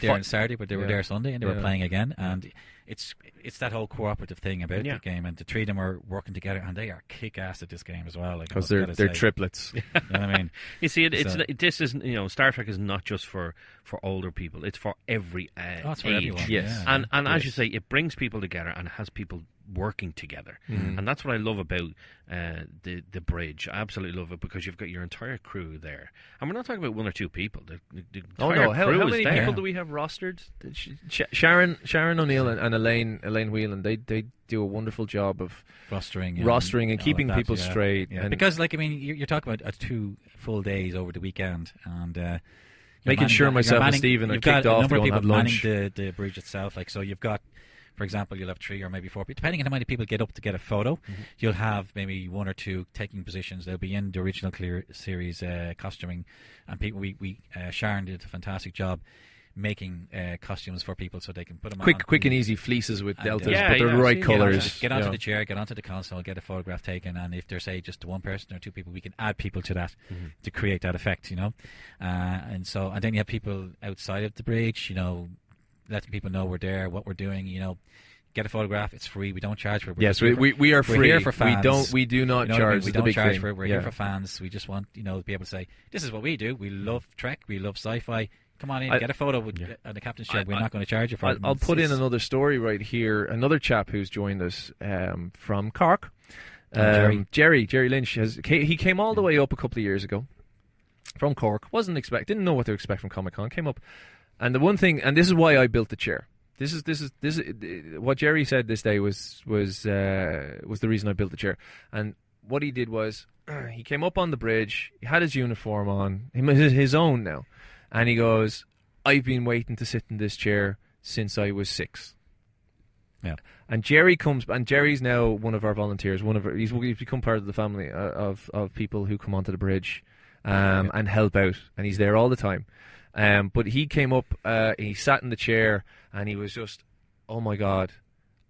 there on Saturday, but they were there Sunday, and they were playing again. And it's that whole cooperative thing about the game, and the three of them are working together, and they are kick-ass at this game as well. Because they're triplets. You know what I mean? You see, this isn't. Star Trek is not just for older people; it's for every it's for age. everyone. Yes, and as you say, it brings people together and it has people working together, and that's what I love about the bridge. I absolutely love it because you've got your entire crew there, and we're not talking about one or two people. The entire crew how is many there. people do we have rostered? Sharon O'Neill and Elaine Whelan. They do a wonderful job of rostering and keeping people straight. Yeah. And because you're talking about 2 full days over the weekend, and making sure myself and Stephen are kicked off to go and have lunch. The bridge itself, so you've got. For example, you'll have 3 or maybe 4 people, depending on how many people get up to get a photo. You'll have maybe 1 or 2 taking positions. They'll be in the original series costuming, and people. Sharon did a fantastic job making costumes for people so they can put them on. Quick and easy fleeces with deltas, but they're the right colours. Get onto the chair, get onto the console, get a photograph taken, and if there's say just 1 person or 2 people, we can add people to that to create that effect, and then you have people outside of the bridge, letting people know we're there, what we're doing, get a photograph. It's free. We don't charge for it. Yes, we are free. We're here for fans. We do not charge. We don't charge for it. We're here for fans. We just want to be able to say this is what we do. We love Trek. We love sci-fi. Come on in, get a photo with the captain's chair. We're not going to charge you for it. I'll put in another story right here. Another chap who's joined us from Cork, Gerry Lynch. He came all the way up a couple of years ago from Cork. Didn't know what to expect from Comic-Con. Came up. And the one thing, and this is why I built the chair. This is what Gerry said this day was the reason I built the chair. And what he did was he came up on the bridge. He had his uniform on, his own now, and he goes, "I've been waiting to sit in this chair since I was 6." Yeah. And Gerry comes, and Gerry's now one of our volunteers. He's become part of the family of people who come onto the bridge and help out, and he's there all the time. But he came up, he sat in the chair, and he was just, oh my God,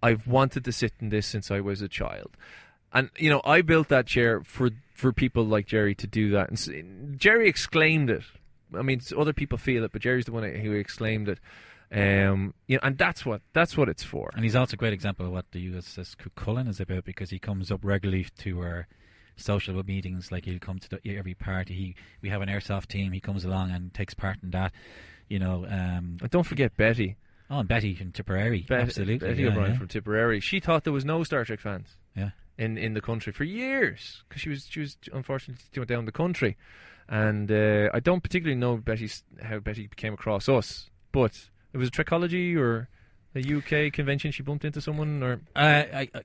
I've wanted to sit in this since I was a child. And, I built that chair for people like Gerry to do that. And Gerry exclaimed it. I mean, other people feel it, but Gerry's the one who exclaimed it. And that's what it's for. And he's also a great example of what the USS Cuchulain is about, because he comes up regularly to our social meetings. Like, he'll come to every party. We have an airsoft team. He comes along and takes part in that. And don't forget Betty. Oh, and Betty from Tipperary. Absolutely, Betty O'Brien from Tipperary. She thought there was no Star Trek fans. Yeah. In the country for years, because she was unfortunately down the country, and I don't particularly know how Betty came across us, but it was a Trekology or a UK convention. She bumped into someone, or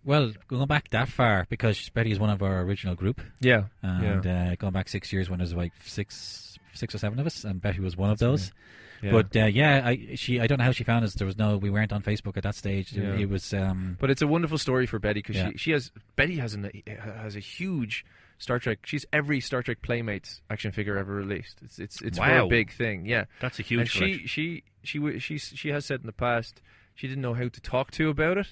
well, going back that far, because Betty is one of our original group. Yeah, and going back 6 years when there was like six or seven of us, and Betty was one of those. Yeah. But I don't know how she found us. We weren't on Facebook at that stage. Yeah. It was. But it's a wonderful story for Betty, because Betty has a huge Star Trek. She's every Star Trek Playmates action figure ever released. It's her big thing. Yeah, that's a huge. And she has said in the past she didn't know how to talk to about it,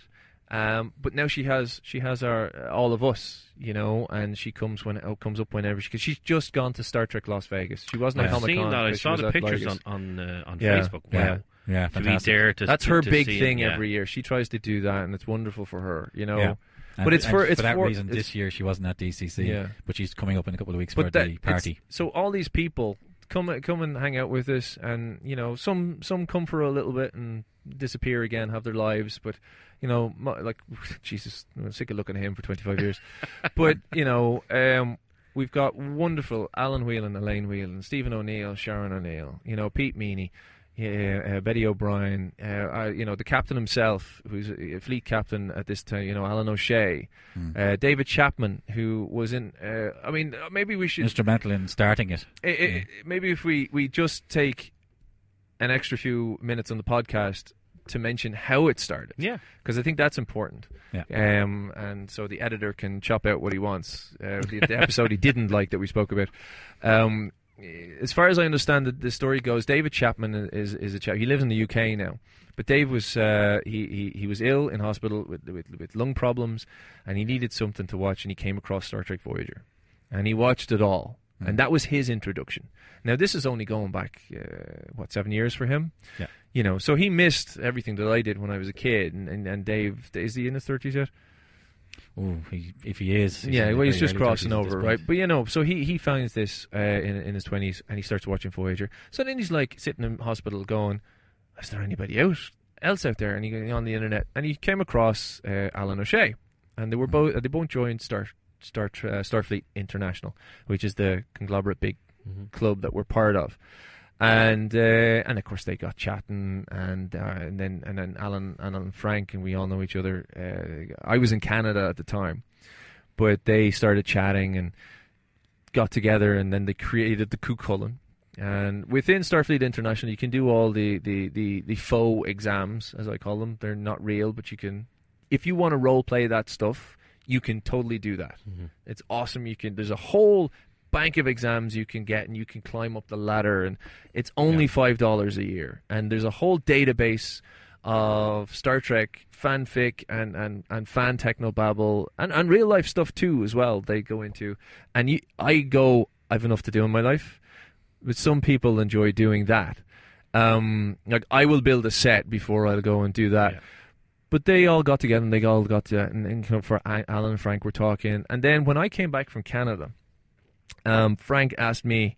But now she has our all of us, you know, and she comes up whenever because she's just gone to Star Trek Las Vegas. She wasn't at I've Comic-Con. seen that. I saw the pictures Vegas. on Yeah, Facebook. yeah. Wow. Yeah, To be fantastic. there to That's to- her to big see thing it, yeah. every year. She tries to do that, and it's wonderful for her, you know. Yeah. But it's for that reason this year she wasn't at DCC. Yeah. But she's coming up in a couple of weeks for But the party. So all these people come and hang out with us, and you know, some come for a little bit and disappear again, have their lives. But you know, like Jesus, I'm sick of looking at him for 25 years. But you know, we've got wonderful Alan Whelan, Elaine Whelan, Stephen O'Neill, Sharon O'Neill, you know, Pete Meany. Betty O'Brien, you know, the captain himself, who's a fleet captain at this time, you know, Alan O'Shea, David Chapman, who was in, I mean, maybe we should... Instrumental in starting it. Maybe if we just take an extra few minutes on the podcast to mention how it started. Yeah. Because I think that's important. Yeah. And so the editor can chop out what he wants. The episode he didn't like that we spoke about. As far as I understand the story goes, David Chapman is a chap. He lives in the UK now, but Dave was he was ill in hospital with lung problems, and he needed something to watch, and he came across Star Trek Voyager, and he watched it all, and that was his introduction. Now this is only going back 7 years for him, Yeah. you know, so he missed everything that I did when I was a kid, and Dave, is he in his 30s yet? Oh, if he is, Yeah, well, he's just crossing over, right? But But you know, so he finds this in his 20s, and he starts watching Voyager. So then he's like sitting in hospital, going, "Is there anybody else out there?" And he got on the internet, and he came across Alan O'Shea, and they both joined Starfleet International, which is the conglomerate big club that we're part of. And of course they got chatting, and then Alan and Frank, and we all know each other. I was in Canada at the time, but they started chatting and got together, and then they created the Cuchulain. And within Starfleet International, you can do all the faux exams, as I call them. They're not real, but you can, if you want to role play that stuff, you can totally do that. It's awesome. There's a whole bank of exams you can get, and you can climb up the ladder, and it's only $5 a year, and there's a whole database of Star Trek fanfic and fan technobabble and real life stuff too as well. They go into, and I've enough to do in my life, but some people enjoy doing that. Like I will build a set before I'll go and do that. But they all got together, and they all got to, and for Alan and Frank were talking, and then when I came back from Canada, Frank asked me,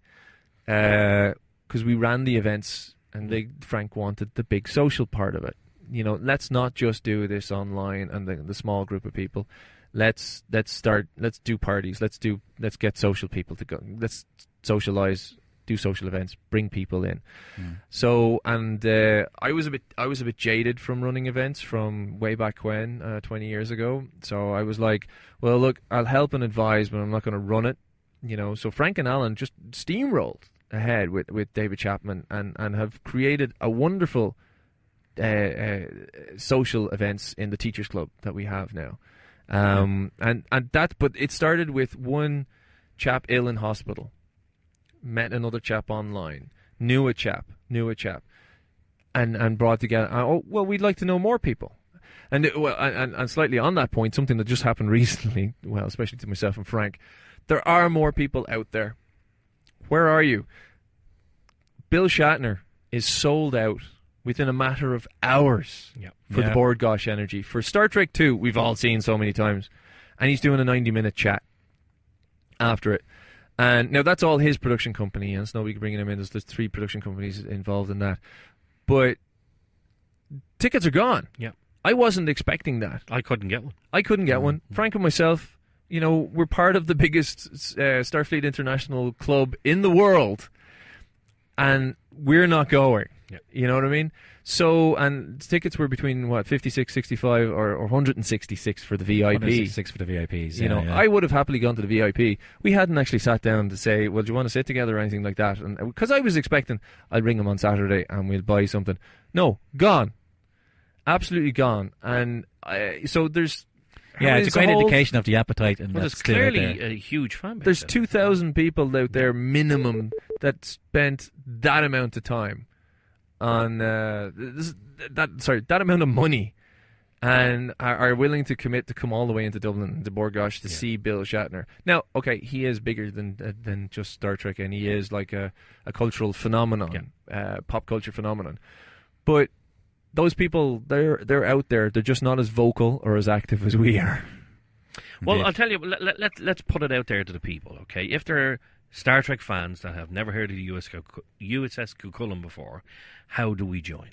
because we ran the events, and Frank wanted the big social part of it. You know, let's not just do this online and the small group of people. Let's do parties. Let's get social people to go. Let's socialize, do social events, bring people in. So, and I was a bit jaded from running events from way back when, 20 years ago. So I was like, well, look, I'll help and advise, but I'm not going to run it. You know, so Frank and Alan just steamrolled ahead with David Chapman and have created a wonderful social events in the Teachers Club that we have now. But it started with one chap ill in hospital, met another chap online, knew a chap, and brought together. Oh, well, we'd like to know more people. And slightly on that point, something that just happened recently, well, especially to myself and Frank. There are more people out there. Where are you? Bill Shatner is sold out within a matter of hours for the Board Gosh Energy. For Star Trek 2, we've all seen so many times. And he's doing a 90-minute chat after it. And now that's all his production company, and it's nobody bringing him in. There's 3 production companies involved in that. But tickets are gone. Yeah. I wasn't expecting that. I couldn't get one. I couldn't get one. Frank and myself, you know, we're part of the biggest Starfleet International club in the world, and we're not going. Yeah. You know what I mean? So, and tickets were between, 56, 65, or 166 for the VIP. 166 for the VIPs. You know, I would have happily gone to the VIP. We hadn't actually sat down to say, well, do you want to sit together or anything like that? And because I was expecting, I'll ring him on Saturday and we'll buy something. No, gone. Absolutely gone. And so there's... Yeah, it's a great indication of the appetite. And there's clearly a huge fan base. There's 2,000 people out there minimum that spent that amount of time on that amount of money and are willing to commit to come all the way into Dublin, to Borgosh, to see Bill Shatner. Now, okay, he is bigger than just Star Trek, and he is like a cultural phenomenon, pop culture phenomenon. But those people, they're out there. They're just not as vocal or as active as we are. Well, Indeed. I'll tell you, let's put it out there to the people, okay? If they're Star Trek fans that have never heard of the USS Cuchulain before, how do we join?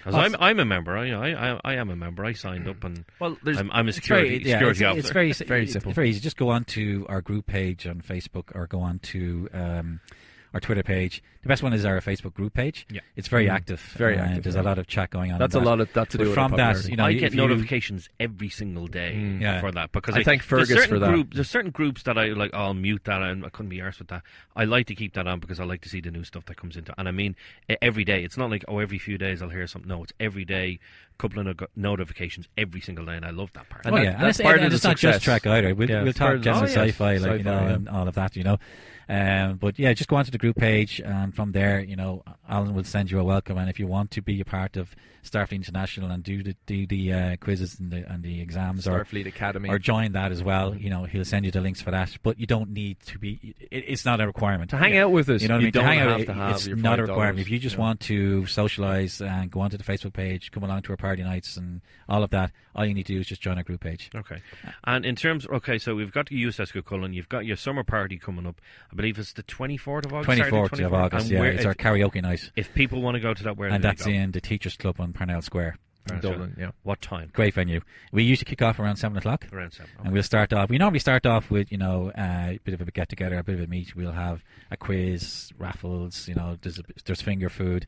Because I'm a member. I am a member. I signed up, and I'm a security officer. It's very Very simple. It's very easy. Just go on to our group page on Facebook, or go on to our Twitter page. The best one is our Facebook group page. Yeah, it's very active. Very active. There's a lot of chat going on. That's a lot of that to do with from that. I get notifications every single day for that, because I thank Fergus for that. There's certain groups that I like. I'll mute that, and I couldn't be arsed with that. I like to keep that on because I like to see the new stuff that comes into. And I mean, every day. It's not like every few days I'll hear something. No, it's every day. Couple of notifications every single day, and I love that part. And and it's not just Trek either. We'll talk general sci-fi, and all of that, But yeah, just go onto the group page, and from there, Alan will send you a welcome. And if you want to be a part of Starfleet International and do the quizzes and the exams, Starfleet Academy, or join that as well, he'll send you the links for that. But you don't need to be. It's not a requirement to hang out with us. You know what I mean? Don't hang out, have to have it's your not a $5, requirement. If you just want to socialise and go onto the Facebook page, come along to our party nights and all of that, all you need to do is just join our group page. Okay. And in terms, so we've got the USS Cuchulain, you've got your summer party coming up. I believe it's the 24th of August. 24th of August, yeah. It's our karaoke night. If people want to go to that, where and do that's they go? in the Teachers Club on Parnell Square. Dublin, yeah. What time? Great venue. We usually kick off around 7 o'clock. Around 7. Okay. And we'll start off. We normally start off with, a bit of a get together, a bit of a meet. We'll have a quiz, raffles. There's finger food,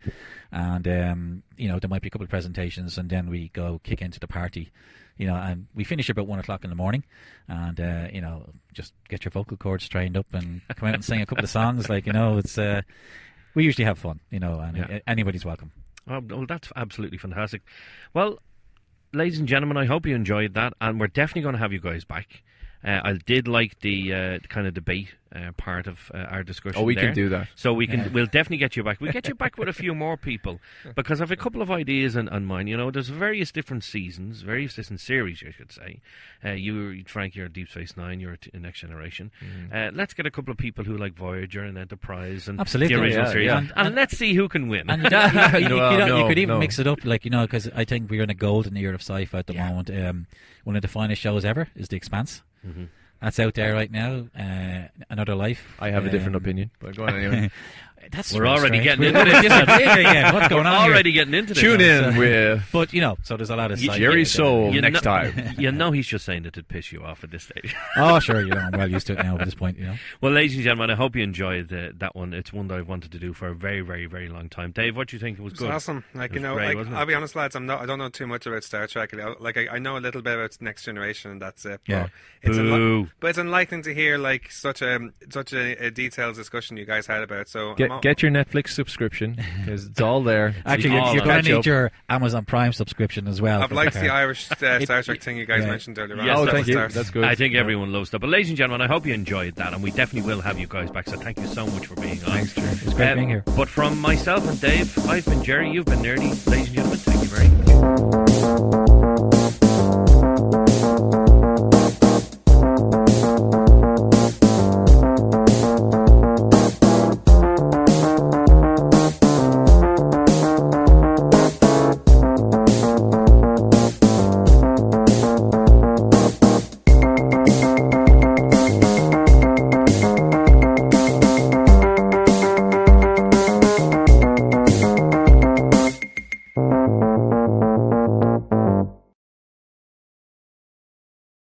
and there might be a couple of presentations, and then we go kick into the party. And we finish about 1 o'clock in the morning, and just get your vocal cords trained up and come out and sing a couple of songs. It's we usually have fun, and anybody's welcome. Oh, well, that's absolutely fantastic. Well, ladies and gentlemen, I hope you enjoyed that, and we're definitely going to have you guys back. I did like the kind of debate part of our discussion. Oh, we there. can do that. So we'll definitely get you back. We'll get you back with a few more people, because I have a couple of ideas on mine. There's various different seasons, various different series, I should say. Frank, you're Deep Space Nine, you're Next Generation. Let's get a couple of people who like Voyager and Enterprise and absolutely, the original series, yeah. And let's see who can win. And you could even mix it up, because I think we're in a golden era of sci-fi at the moment. One of the finest shows ever is The Expanse. Mm-hmm. That's out there right now. Another Life. I have a different opinion, but go on anyway. We're already getting into this. Again. What's going on? Already getting into this. Tune in with. But so there's a lot of Gerry Soul next time. He's just saying it to piss you off at this stage. Oh, sure. I'm well used to it now at this point. Well, ladies and gentlemen, I hope you enjoyed that one. It's one that I've wanted to do for a very, very, very long time. Dave, what do you think? It was good. Awesome. Great, I'll be honest, lads. I don't know too much about Star Trek. I know a little bit about Next Generation, and that's it. Yeah. But it's enlightening to hear such a detailed discussion you guys had about. So get your Netflix subscription, because it's all there. Actually, you're going to need your Amazon Prime subscription as well. I've liked the Irish Star Trek thing you guys mentioned earlier on. Yes, thank you. That's good. I think everyone loves that. But ladies and gentlemen, I hope you enjoyed that, and we definitely will have you guys back. So thank you so much for being on. Thanks, Gerry. It's great being here. But from myself and Dave, I've been Gerry, you've been Nerdy. Ladies and gentlemen, thank you very much.